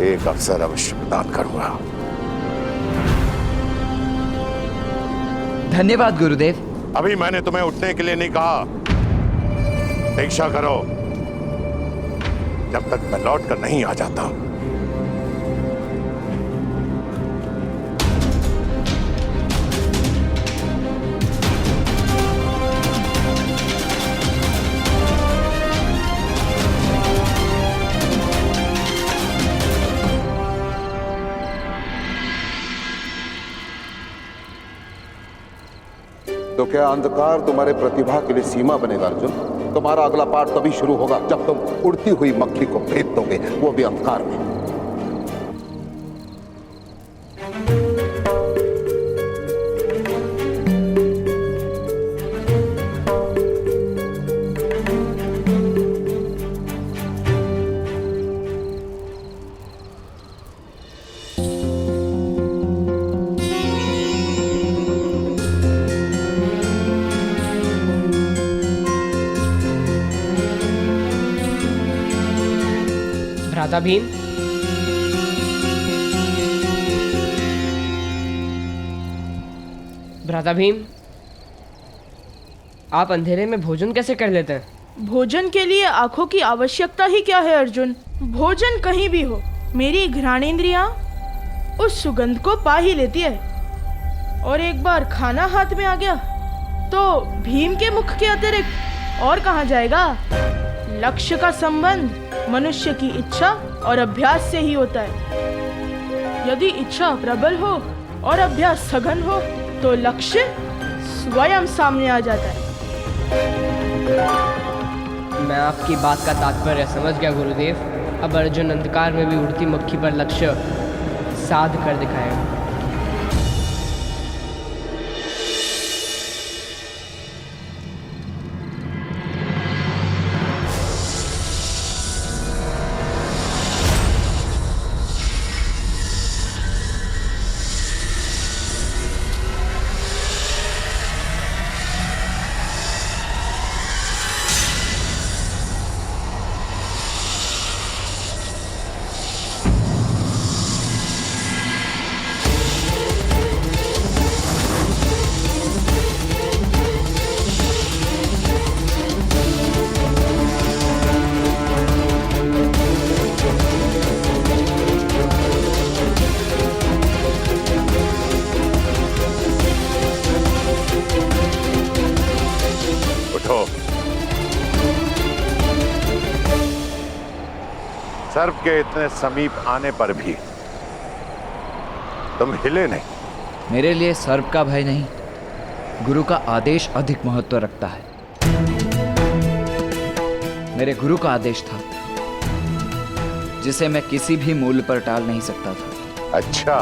एक अवसर अवश्य प्रदान करूंगा। धन्यवाद गुरुदेव। अभी मैंने तुम्हें उठने के लिए नहीं कहा। दीक्षा करो जब तक मैं लौट कर नहीं आ जाता। तो क्या अंधकार तुम्हारे प्रतिभा के लिए सीमा बनेगा अर्जुन? तुम्हारा अगला पाठ तभी शुरू होगा जब तुम उड़ती हुई मक्खी को भेद दोगे, वो भी अंधकार में। भ्राता भीम, भ्राता भीम, आप अंधेरे में भोजन कैसे कर लेते हैं? भोजन के लिए आंखों की आवश्यकता ही क्या है अर्जुन? भोजन कहीं भी हो, मेरी घ्राणेंद्रियां उस सुगंध को पा ही लेती है। और एक बार खाना हाथ में आ गया तो भीम के मुख के अतिरिक्त और कहाँ जाएगा? लक्ष्य का संबंध मनुष्य की इच्छा और अभ्यास से ही होता है। यदि इच्छा प्रबल हो और अभ्यास सघन हो तो लक्ष्य स्वयं सामने आ जाता है। मैं आपकी बात का तात्पर्य समझ गया गुरुदेव। अब अर्जुन अंधकार में भी उड़ती मक्खी पर लक्ष्य साध कर दिखाएगा। सर्प के इतने समीप आने पर भी तुम हिले नहीं। मेरे लिए सर्प का भय नहीं, गुरु का आदेश अधिक महत्व रखता है। मेरे गुरु का आदेश था जिसे मैं किसी भी मूल्य पर टाल नहीं सकता था। अच्छा,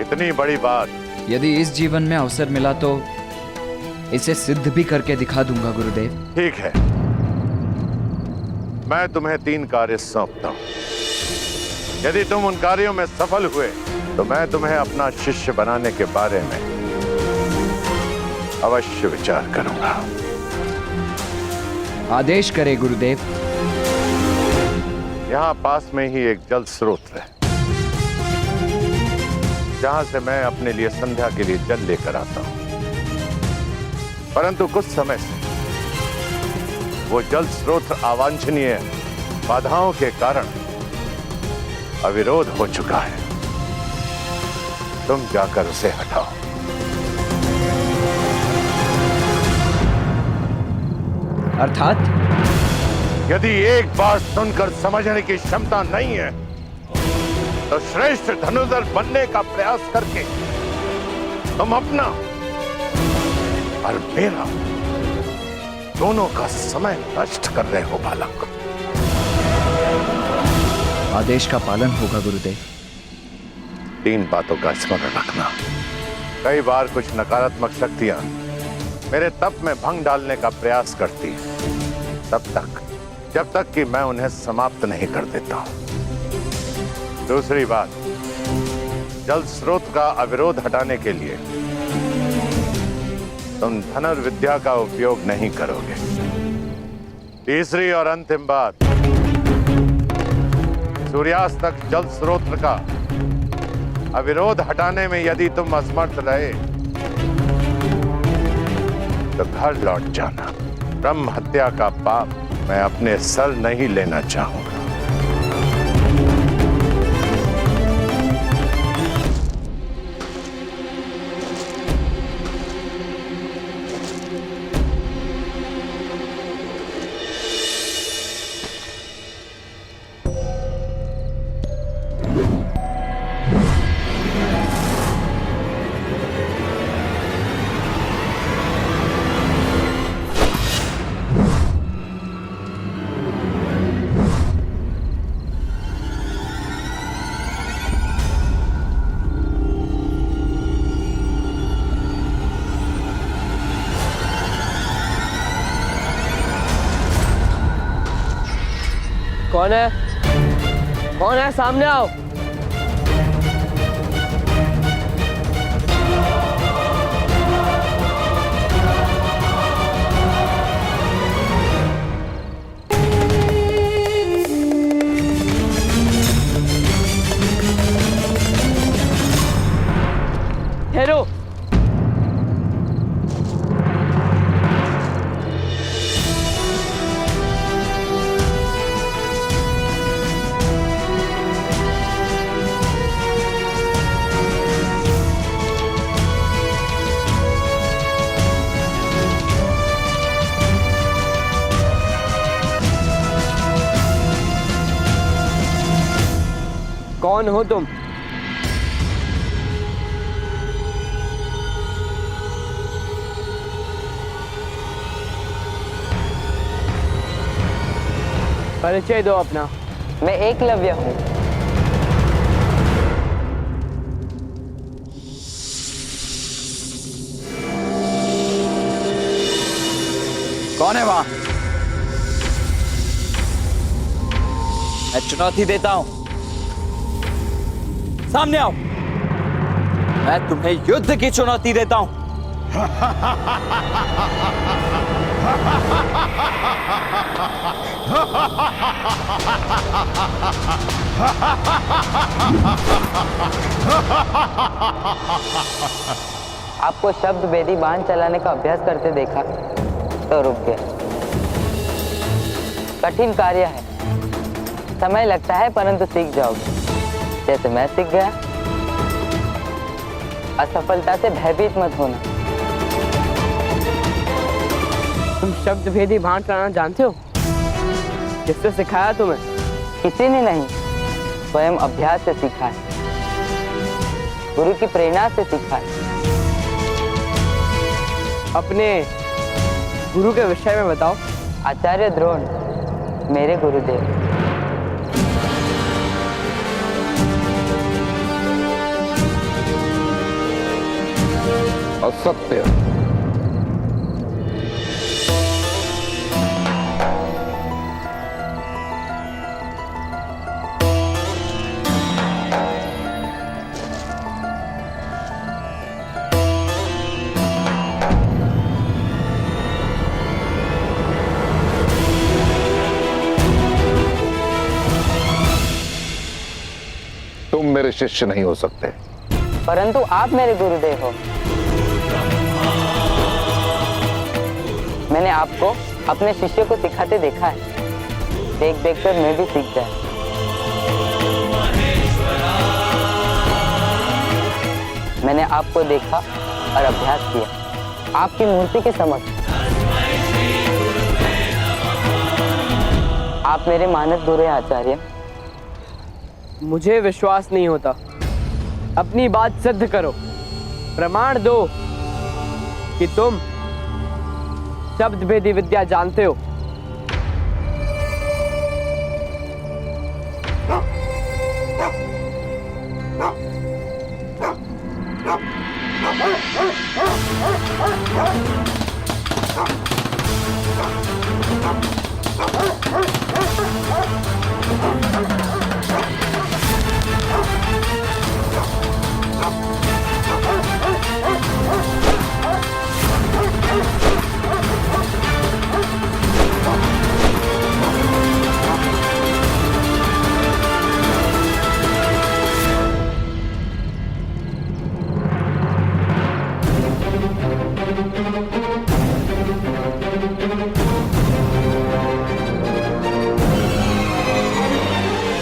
इतनी बड़ी बात। यदि इस जीवन में अवसर मिला तो इसे सिद्ध भी करके दिखा दूंगा गुरुदेव। ठीक है, मैं तुम्हें 3 कार्य सौंपता हूं। यदि तुम उन कार्यों में सफल हुए तो मैं तुम्हें अपना शिष्य बनाने के बारे में अवश्य विचार करूंगा। आदेश करे गुरुदेव। यहां पास में ही एक जल स्रोत है जहां से मैं अपने लिए संध्या के लिए जल लेकर आता हूं, परंतु कुछ समय से वो जल स्रोत अवांछनीय बाधाओं के कारण अविरोध हो चुका है। तुम जाकर उसे हटाओ। अर्थात यदि एक बार सुनकर समझने की क्षमता नहीं है तो श्रेष्ठ धनुर्धर बनने का प्रयास करके तुम अपना और मेरा दोनों का समय नष्ट कर रहे हो बालक। आदेश का पालन होगा गुरुदेव। 3 बातों का स्मरण रखना। कई बार कुछ नकारात्मक शक्तियां मेरे तप में भंग डालने का प्रयास करती हैं, तब तक जब तक कि मैं उन्हें समाप्त नहीं कर देता हूं। दूसरी बात, जल स्रोत का अविरोध हटाने के लिए तुम धनुर्विद्या का उपयोग नहीं करोगे। तीसरी और अंतिम बात, सूर्यास्त तक जल स्रोत का अविरोध हटाने में यदि तुम असमर्थ रहे तो घर लौट जाना। ब्रह्म हत्या का पाप मैं अपने सर नहीं लेना चाहूंगा। कौन है? कौन है? सामने आओ। ठहरो। कौन हो तुम? परिचय दो अपना। मैं एकलव्य हूँ। कौन है वहां? मैं चुनौती देता हूं, सामने आओ। मैं तुम्हें युद्ध की चुनौती देता हूं। आपको शब्द वेदी बाण चलाने का अभ्यास करते देखा तो रुक गया। कठिन कार्य है, समय लगता है, परंतु सीख जाओगे जैसे मैं सीख गया। असफलता से भयभीत मत होना। तुम शब्द भेदी बाण चलाना जानते हो? किससे सिखाया तुम्हें? किसी ने नहीं, स्वयं अभ्यास से सीखा है, गुरु की प्रेरणा से सीखा है। अपने गुरु के विषय में बताओ। आचार्य द्रोण मेरे गुरुदेव। असत्य। तुम मेरे शिष्य नहीं हो सकते। परंतु आप मेरे गुरुदेव हो। मैंने आपको अपने शिष्य को सिखाते देखा है। देख देख कर मैं भी सीख जाए। मैंने आपको देखा और अभ्यास किया आपकी मूर्ति के समक्ष। आप मेरे मानस गुरु हैं आचार्य। मुझे विश्वास नहीं होता। अपनी बात सिद्ध करो, प्रमाण दो कि तुम शब्द भेदी विद्या जानते हो।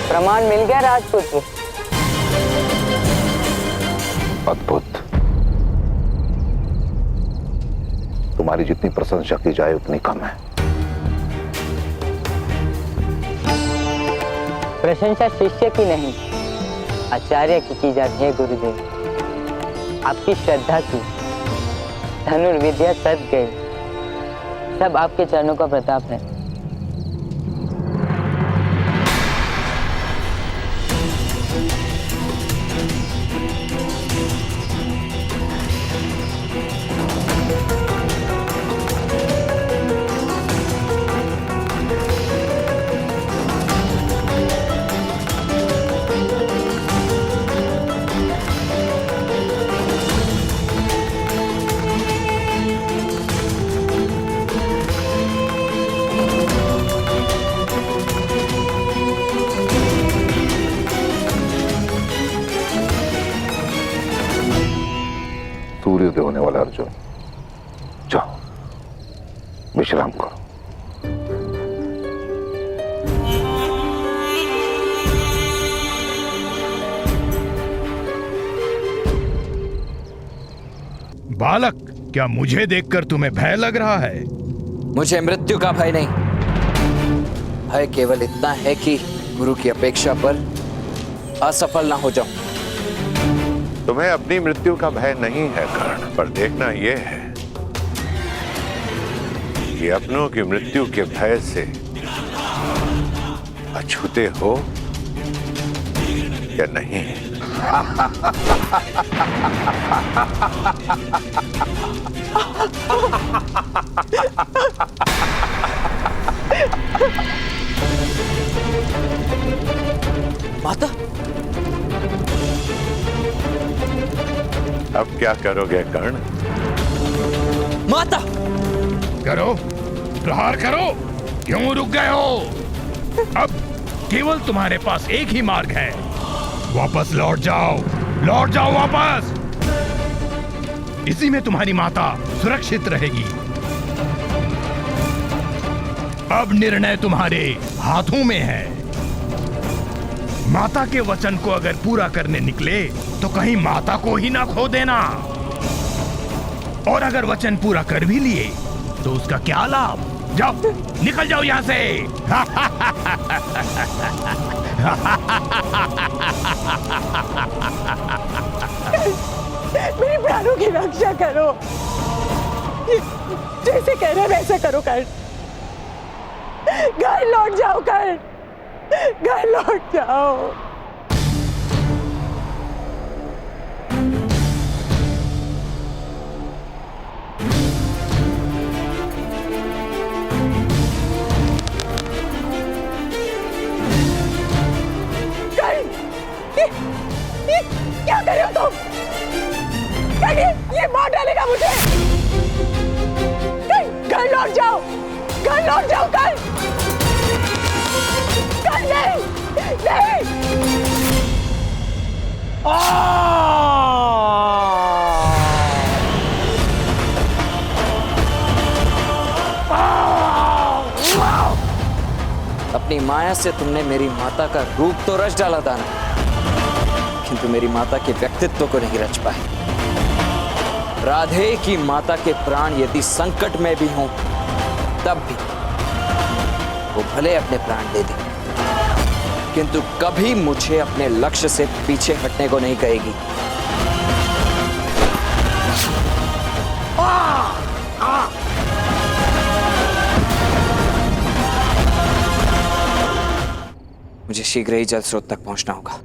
प्रमाण मिल गया राजपुत्र। अद्भुत। तुम्हारी जितनी प्रशंसा की जाए उतनी कम है। प्रशंसा शिष्य की नहीं, आचार्य की जाती है गुरुदेव। आपकी श्रद्धा की धनुर्विद्या सद गई। सब आपके चरणों का प्रताप है। सूर्योदय होने वाला अर्जुन, जाओ विश्राम करो। बालक, क्या मुझे देखकर तुम्हें भय लग रहा है? मुझे मृत्यु का भय नहीं, भय केवल इतना है कि गुरु की अपेक्षा पर असफल ना हो जाऊं। तुम्हें अपनी मृत्यु का भय नहीं है कर्ण, पर देखना यह है कि अपनों की मृत्यु के भय से अछूते हो या नहीं। माता, अब क्या करोगे कर्ण? माता! करो, प्रहार करो। क्यों रुक गए हो? अब केवल तुम्हारे पास एक ही मार्ग है। वापस लौट जाओ वापस। इसी में तुम्हारी माता सुरक्षित रहेगी। अब निर्णय तुम्हारे हाथों में है। माता के वचन को अगर पूरा करने निकले तो कहीं माता को ही ना खो देना, और अगर वचन पूरा कर भी लिए तो उसका क्या लाभ? जाओ, निकल जाओ यहाँ से। मेरी प्राणों की रक्षा करो, जैसे कह रहे वैसे करो कर्ण। घर लौट जाओ कर्ण, घर लौट जाओ। क्या कर रहे हो तुम? ये मार डालेगा मुझे। घर लौट जाओ, घर लौट जाओ। कर नहीं, नहीं। अपनी माया से तुमने मेरी माता का रूप तो रच डाला था ना, किंतु मेरी माता के व्यक्तित्व को नहीं रच पाए। राधे की माता के प्राण यदि संकट में भी हों, तब भी वो भले अपने प्राण दे दे, किंतु कभी मुझे अपने लक्ष्य से पीछे हटने को नहीं कहेगी। मुझे शीघ्र ही जल स्रोत तक पहुंचना होगा।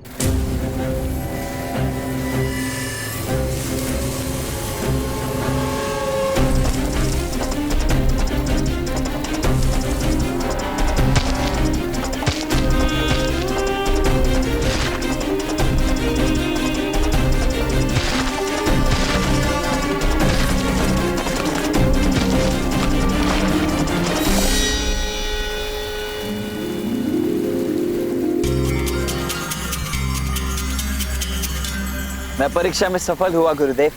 मैं परीक्षा में सफल हुआ गुरुदेव।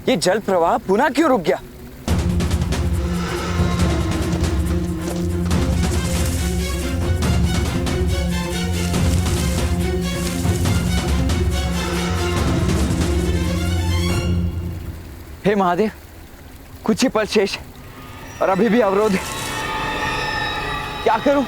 ये जल प्रवाह पुनः क्यों रुक गया? हे महादेव, कुछ ही पल शेष है और अभी भी अवरोध है। क्या करूं?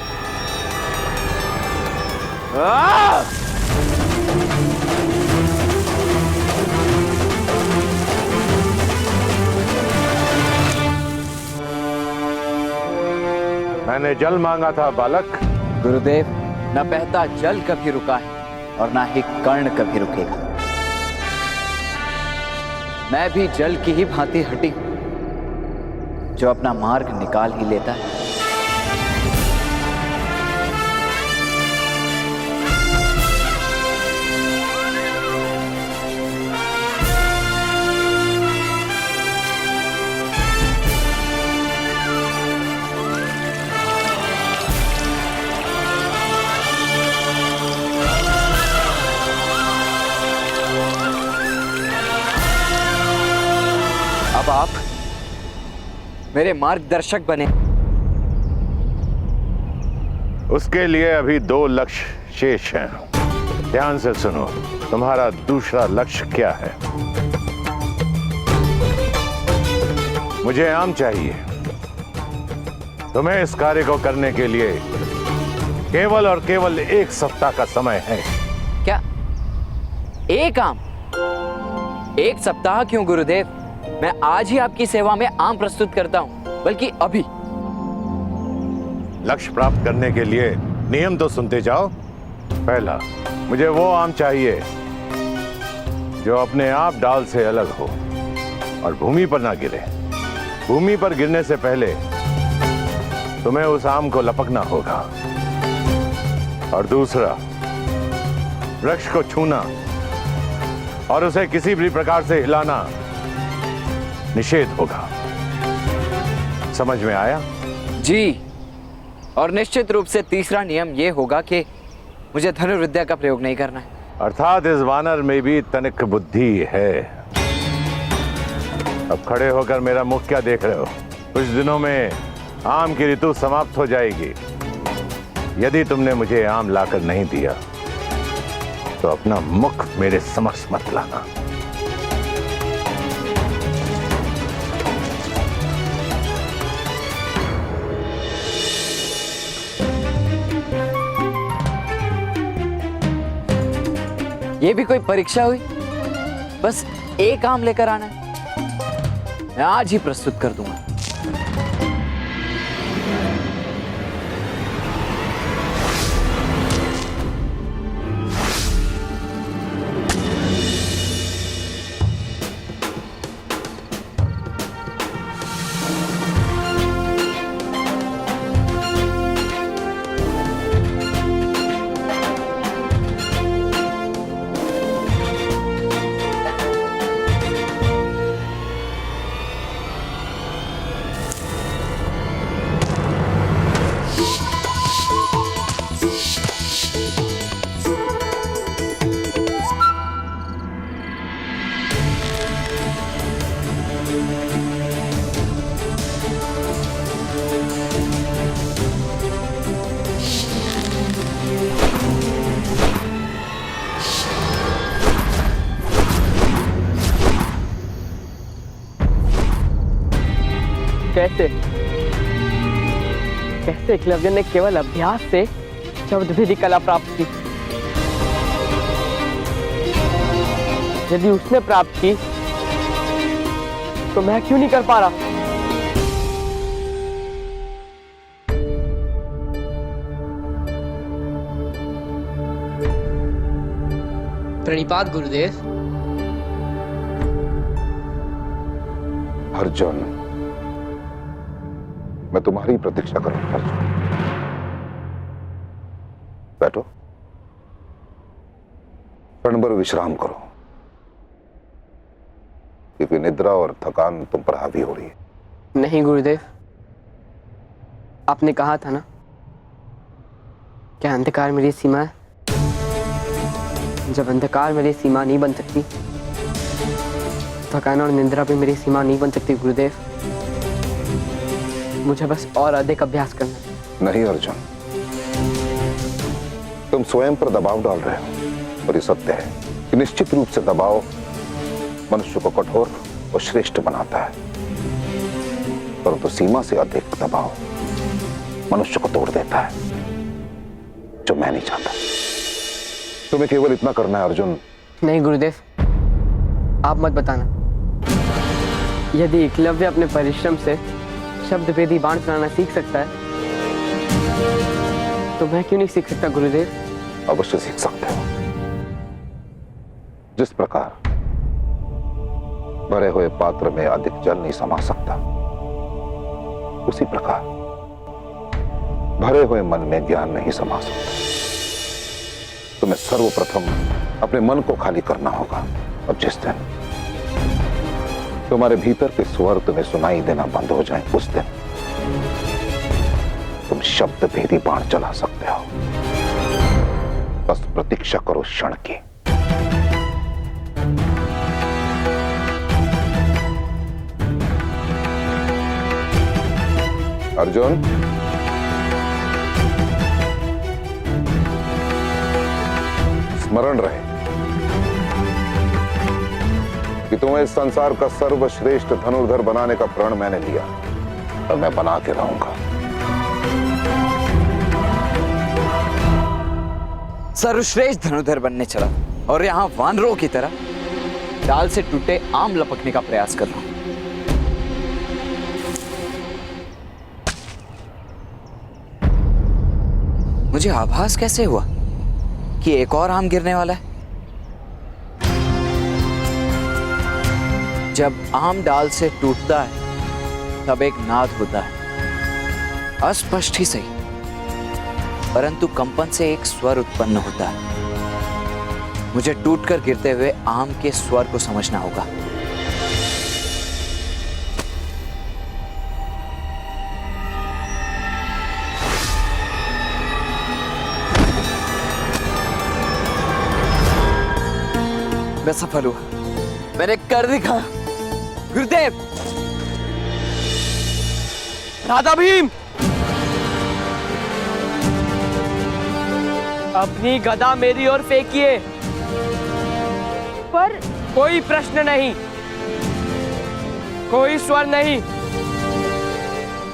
मैंने जल मांगा था बालक। गुरुदेव, न बहता जल कभी रुका है और ना ही कर्ण कभी रुकेगा। मैं भी जल की ही भांति हटी जो अपना मार्ग निकाल ही लेता है। अब आप मेरे मार्गदर्शक बने। उसके लिए अभी 2 लक्ष्य शेष हैं। ध्यान से सुनो, तुम्हारा दूसरा लक्ष्य क्या है? मुझे आम चाहिए। तुम्हें इस कार्य को करने के लिए केवल और केवल 1 सप्ताह का समय है। क्या एक आम? 1 सप्ताह क्यों गुरुदेव? मैं आज ही आपकी सेवा में आम प्रस्तुत करता हूं, बल्कि अभी। लक्ष्य प्राप्त करने के लिए नियम तो सुनते जाओ। पहला, मुझे वो आम चाहिए जो अपने आप डाल से अलग हो और भूमि पर ना गिरे। भूमि पर गिरने से पहले तुम्हें उस आम को लपकना होगा। और दूसरा, वृक्ष को छूना और उसे किसी भी प्रकार से हिलाना निषेध होगा। समझ में आया? जी, और निश्चित रूप से तीसरा नियम यह होगा कि मुझे धनुर्विद्या का प्रयोग नहीं करना है। अर्थात इस वानर में भी तनिक बुद्धि है। अब खड़े होकर मेरा मुख क्या देख रहे हो? कुछ दिनों में आम की ऋतु समाप्त हो जाएगी। यदि तुमने मुझे आम लाकर नहीं दिया तो अपना मुख मेरे समक्ष मत लाना। ये भी कोई परीक्षा हुई? बस एक आम लेकर आना है, मैं आज ही प्रस्तुत कर दूंगा। कैसे कैसे एकलव्य ने केवल अभ्यास से शब्द भेदी कला प्राप्त की? यदि उसने प्राप्त की तो मैं क्यों नहीं कर पा रहा? प्रणिपात गुरुदेव। अर्जुन, मैं तुम्हारी प्रतीक्षा करूंगा। अर्जुन, बैठो, क्षण भर विश्राम करो, क्योंकि निद्रा और थकान तुम पर हावी हो रही है। नहीं गुरुदेव, आपने कहा था ना, क्या अंधकार मेरी सीमा है? जब अंधकार मेरी सीमा नहीं बन सकती, थकान और निद्रा भी मेरी सीमा नहीं बन सकती गुरुदेव। मुझे बस और अधिक अभ्यास करना है। नहीं अर्जुन, तुम स्वयं पर दबाव डाल रहे हो, और ये सत्य है कि निश्चित रूप से दबाव मनुष्य को कठोर और श्रेष्ठ बनाता है, परंतु सीमा से अधिक दबाव मनुष्य को तोड़ देता है, जो मैं नहीं चाहता। तुम्हें केवल इतना करना है अर्जुन। नहीं गुरुदेव, आप मत बताना। यदि एकलव्य अपने परिश्रम से शब्द भेदी बाण चलाना सीख सकता है, तो मैं क्यों नहीं सीख सकता गुरुदेव? अवश्य सीख सकते हो। जिस प्रकार भरे हुए पात्र में अधिक जल नहीं समा सकता, उसी प्रकार भरे हुए मन में ज्ञान नहीं समा सकता। तुम्हें सर्वप्रथम अपने मन को खाली करना होगा, और जिस दिन तुम्हारे भीतर के स्वर तुम्हें सुनाई देना बंद हो जाए, उस दिन तुम शब्द भेदी बाण चला सकते हो। बस प्रतीक्षा करो क्षण की। अर्जुन, स्मरण रहे कि तुम्हें इस संसार का सर्वश्रेष्ठ धनुर्धर बनाने का प्रण मैंने लिया, और मैं बना के रहूंगा। सर्वश्रेष्ठ धनुर्धर बनने चला और यहाँ वानरों की तरह डाल से टूटे आम लपकने का प्रयास कर रहा हूं। मुझे आभास कैसे हुआ कि एक और आम गिरने वाला है? जब आम डाल से टूटता है तब एक नाद होता है, अस्पष्ट ही सही, परंतु कंपन से एक स्वर उत्पन्न होता है। मुझे टूटकर गिरते हुए आम के स्वर को समझना होगा। मैं सफल हुआ, मैंने कर दिखाया गुरुदेव। राधा भीम, अपनी गदा मेरी ओर फेंकिए। पर कोई प्रश्न नहीं, कोई स्वर नहीं,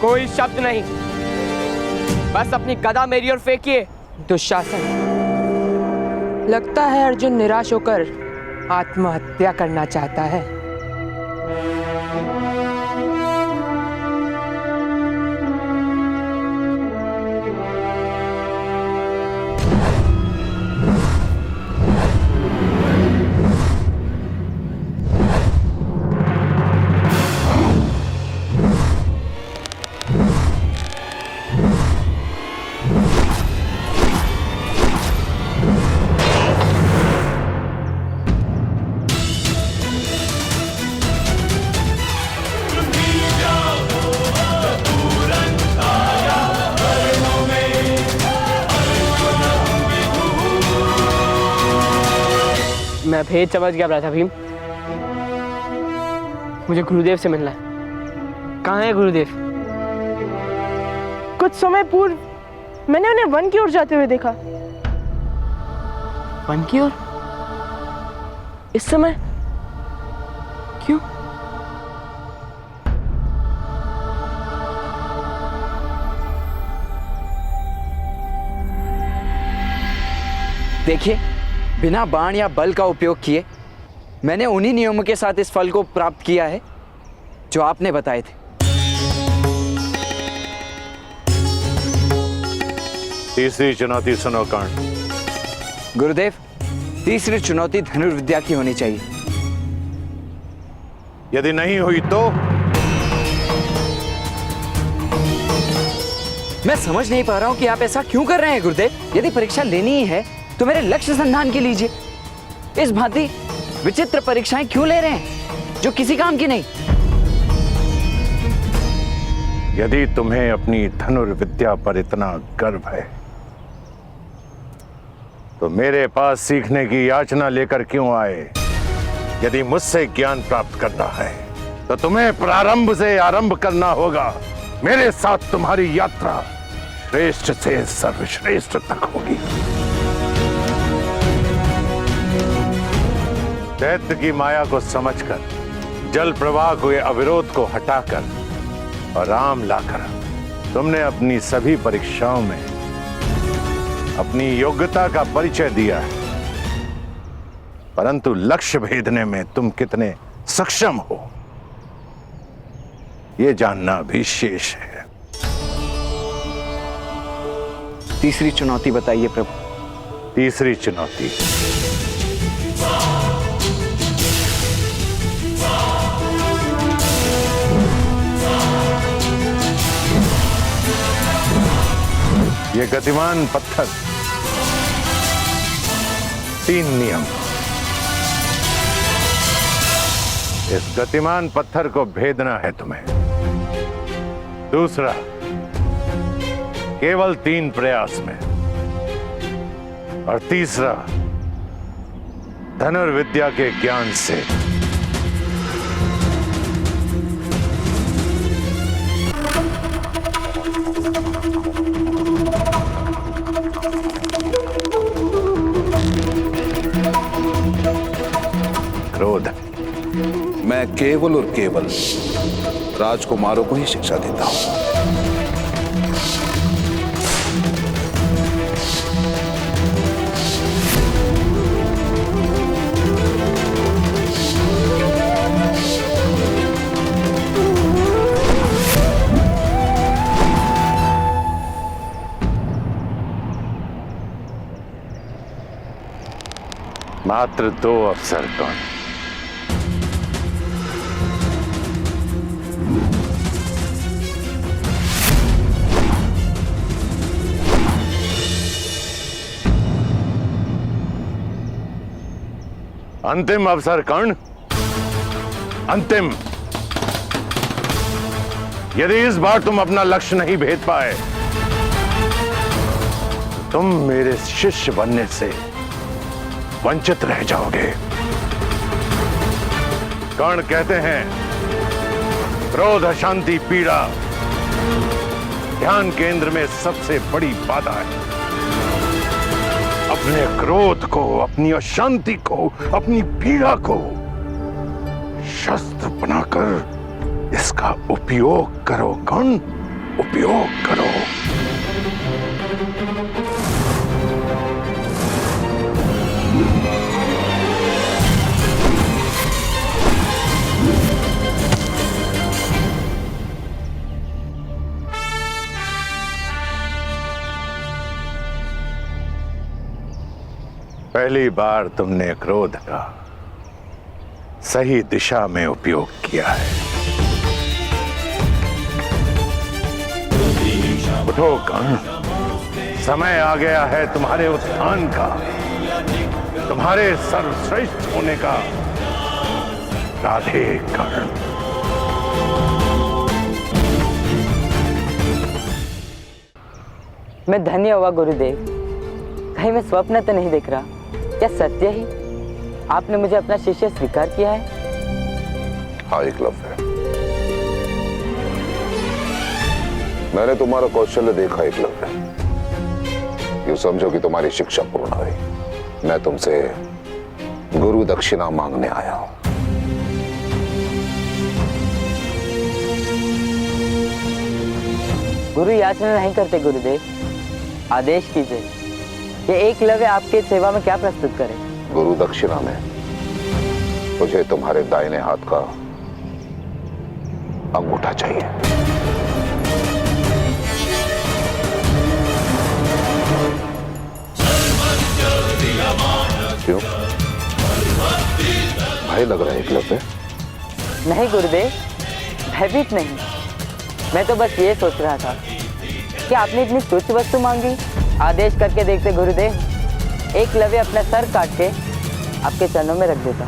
कोई शब्द नहीं, बस अपनी गदा मेरी ओर फेंकिए। दुशासन, लगता है अर्जुन निराश होकर आत्महत्या करना चाहता है। मैं भेद समझ गया राधा भीम। मुझे गुरुदेव से मिलना है। कहाँ है गुरुदेव? कुछ समय पूर्व मैंने उन्हें वन की ओर जाते हुए देखा। वन की ओर? इस समय? क्यों? देखिए, बिना बाण या बल का उपयोग किए मैंने उन्हीं नियमों के साथ इस फल को प्राप्त किया है जो आपने बताए थे। तीसरी चुनौती सुनो कर्ण। गुरुदेव, तीसरी चुनौती धनुर्विद्या की होनी चाहिए। यदि नहीं हुई तो? मैं समझ नहीं पा रहा हूं कि आप ऐसा क्यों कर रहे हैं गुरुदेव। यदि परीक्षा लेनी ही है तो मेरे लक्ष्य संधान की लीजिए। इस भांति विचित्र परीक्षाएं क्यों ले रहे हैं जो किसी काम की नहीं? यदि तुम्हें अपनी धनुर्विद्या पर इतना गर्व है तो मेरे पास सीखने की याचना लेकर क्यों आए? यदि मुझसे ज्ञान प्राप्त करना है तो तुम्हें प्रारंभ से आरंभ करना होगा। मेरे साथ तुम्हारी यात्रा श्रेष्ठ से सर्वश्रेष्ठ तक होगी। दैत्य की माया को समझकर, जल प्रवाह के अविरोध को हटाकर और राम लाकर तुमने अपनी सभी परीक्षाओं में अपनी योग्यता का परिचय दिया है, परंतु लक्ष्य भेदने में तुम कितने सक्षम हो यह जानना भी शेष है। तीसरी चुनौती बताइए प्रभु। तीसरी चुनौती, ये गतिमान पत्थर, 3 नियम। इस गतिमान पत्थर को भेदना है तुम्हें। दूसरा, केवल 3 प्रयास में। और तीसरा, धनुर्विद्या के ज्ञान से। क्रोध। मैं केवल और केवल राजकुमारों को ही शिक्षा देता हूं। मात्र 2 अवसर कौन? अंतिम अवसर कर्ण, अंतिम। यदि इस बार तुम अपना लक्ष्य नहीं भेद पाए, तुम मेरे शिष्य बनने से वंचित रह जाओगे। कर्ण कहते हैं, क्रोध, अशांति, पीड़ा ध्यान केंद्र में सबसे बड़ी बाधा है। अपने क्रोध को, अपनी अशांति को, अपनी पीड़ा को शस्त्र बनाकर इसका उपयोग करो कर्ण, उपयोग करो। पहली बार तुमने क्रोध का सही दिशा में उपयोग किया है। उठो कर्ण, समय आ गया है तुम्हारे उत्थान का, तुम्हारे सर्वश्रेष्ठ होने का। राधे कर्ण। मैं धन्य हुआ गुरुदेव। कहीं मैं स्वप्न तो नहीं देख रहा, क्या सत्य ही आपने मुझे अपना शिष्य स्वीकार किया है? हाँ एकलव्य, मैंने तुम्हारा कौशल्य देखा एकलव्य। यूं समझो कि तुम्हारी शिक्षा पूर्ण हुई। मैं तुमसे गुरु दक्षिणा मांगने आया हूं। गुरु याचना नहीं करते गुरुदेव, आदेश कीजिए। ये एकलव्य आपके सेवा में क्या प्रस्तुत करे? गुरु दक्षिणा में मुझे तुम्हारे दाहिने हाथ का अंगूठा चाहिए। क्यों? भय लग रहा है एकलव्य? नहीं गुरुदेव, भयभीत नहीं। मैं तो बस ये सोच रहा था कि आपने इतनी तुच्छ वस्तु मांगी। आदेश करके देखते गुरुदेव, एकलव्य अपना सर काट के आपके चरणों में रख देता।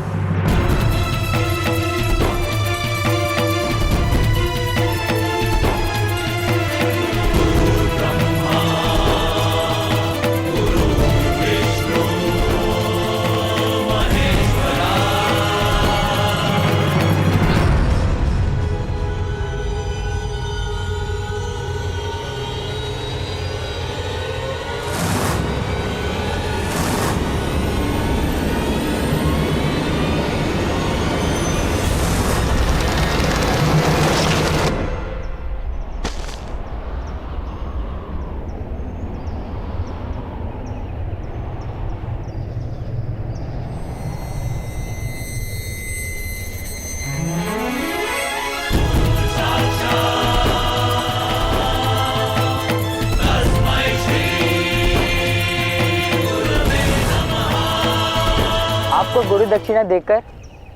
आपको गुरु दक्षिणा देकर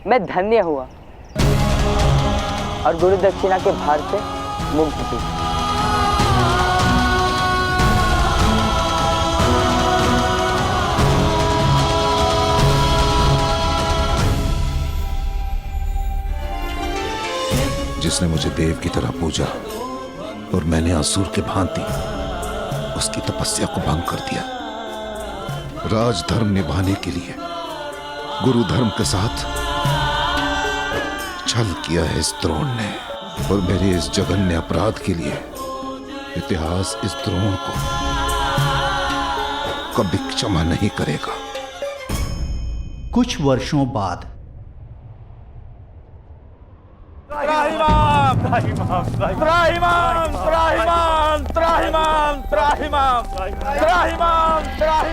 मैं धन्य हुआ और गुरु दक्षिणा के भार से मुक्त थी। जिसने मुझे देव की तरह पूजा और मैंने असुर के भांति उसकी तपस्या को भंग कर दिया। राजधर्म निभाने के लिए गुरु धर्म के साथ छल किया है इस द्रोण ने, और मेरे इस जघन्य अपराध के लिए इतिहास इस द्रोण को कभी क्षमा नहीं करेगा। कुछ वर्षों बाद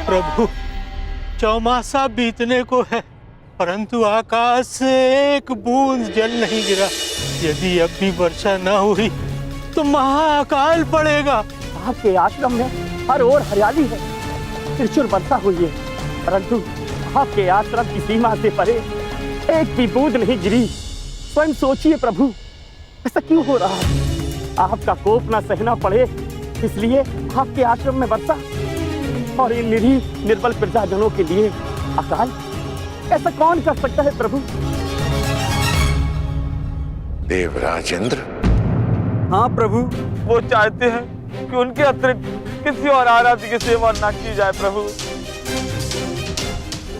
प्रभु, चौमासा बीतने को है, परंतु आकाश से एक बूंद जल नहीं गिरा। यदि अब भी वर्षा न हुई तो महाअकाल पड़ेगा। आपके आश्रम में हर ओर हरियाली है, त्रिशूल वर्षा हुई है, परंतु आपके आश्रम की सीमा से परे एक भी बूंद नहीं गिरी। स्वयं सोचिए प्रभु, ऐसा क्यों हो रहा है? आपका कोप न सहना पड़े इसलिए आपके आश्रम में वर्षा, और इन निरीह निर्बल प्रजाजनों के लिए अकाल। ऐसा कौन कर सकता है प्रभु? देवराजेंद्र। हाँ प्रभु, वो चाहते हैं कि उनके अतिरिक्त किसी और आराध्य की सेवा न की जाए। प्रभु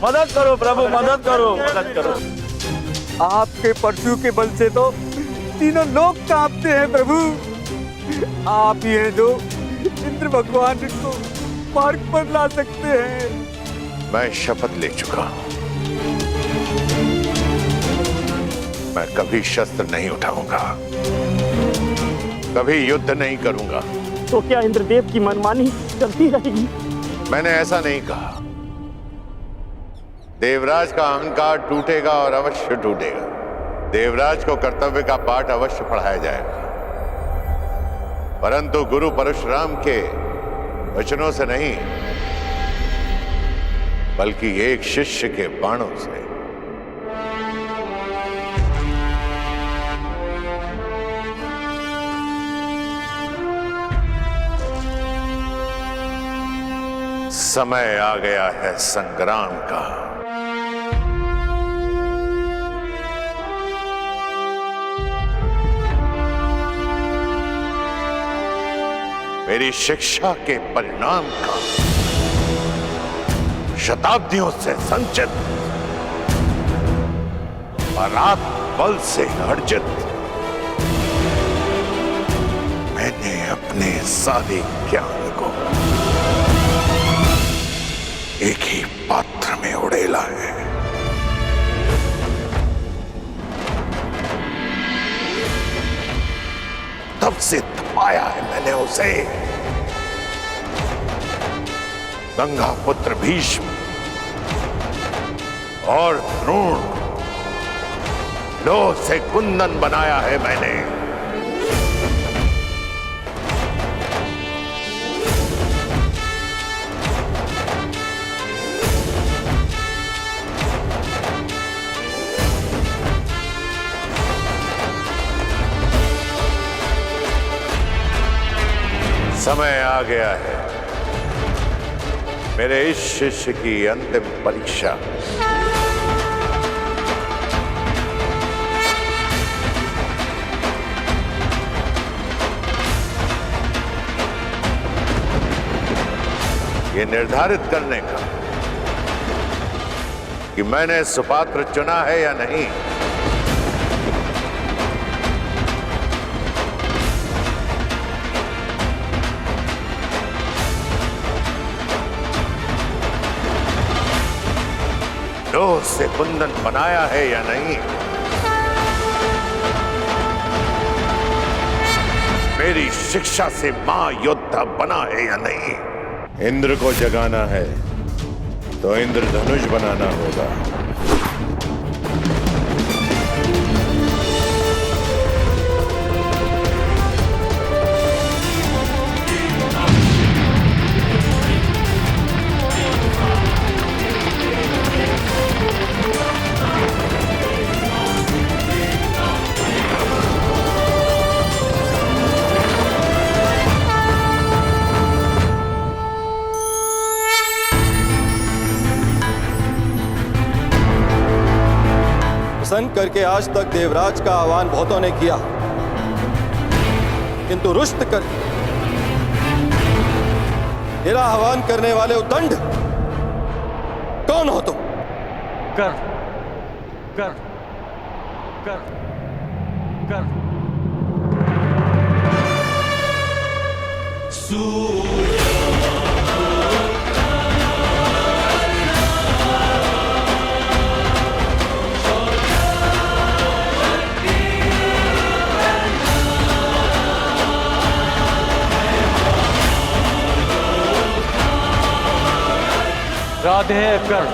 मदद करो, प्रभु मदद करो, मदद करो। आपके परशु के बल से तो तीनों लोग कांपते हैं प्रभु। आप ही हैं जो इंद्र भगवान को मार्ग पर ला सकते हैं। मैं शपथ ले चुका हूं, मैं कभी शस्त्र नहीं उठाऊंगा, कभी युद्ध नहीं करूंगा। तो क्या इंद्रदेव की मनमानी चलती रहेगी? मैंने ऐसा नहीं कहा। देवराज का अहंकार टूटेगा और अवश्य टूटेगा। देवराज को कर्तव्य का पाठ अवश्य पढ़ाया जाएगा, परंतु गुरु परशुराम के वचनों से नहीं, बल्कि एक शिष्य के बाणों से। समय आ गया है संग्राम का। मेरी शिक्षा के परिणाम का, शताब्दियों से संचित पराक्रम बल से अर्जित, मैंने अपने सारे ज्ञान को एक ही पात्र में उड़ेला है। तब से तपाया है मैंने उसे। गंगा पुत्र भीष्म और द्रोण, लोह से कुंदन बनाया है मैंने। समय आ गया है मेरे इस शिष्य की अंतिम परीक्षा। ये निर्धारित करने का कि मैंने सुपात्र चुना है या नहीं। लोह से कुंदन बनाया है या नहीं। मेरी शिक्षा से महायोद्धा बना है या नहीं। इंद्र को जगाना है तो इंद्रधनुष बनाना होगा। प्रसन्न करके आज तक देवराज का आह्वान बहुतों ने किया, किंतु रुष्ट कर तेरा आह्वान करने वाले उद्दंड कौन हो तुम? कर कर कर कर राधे कर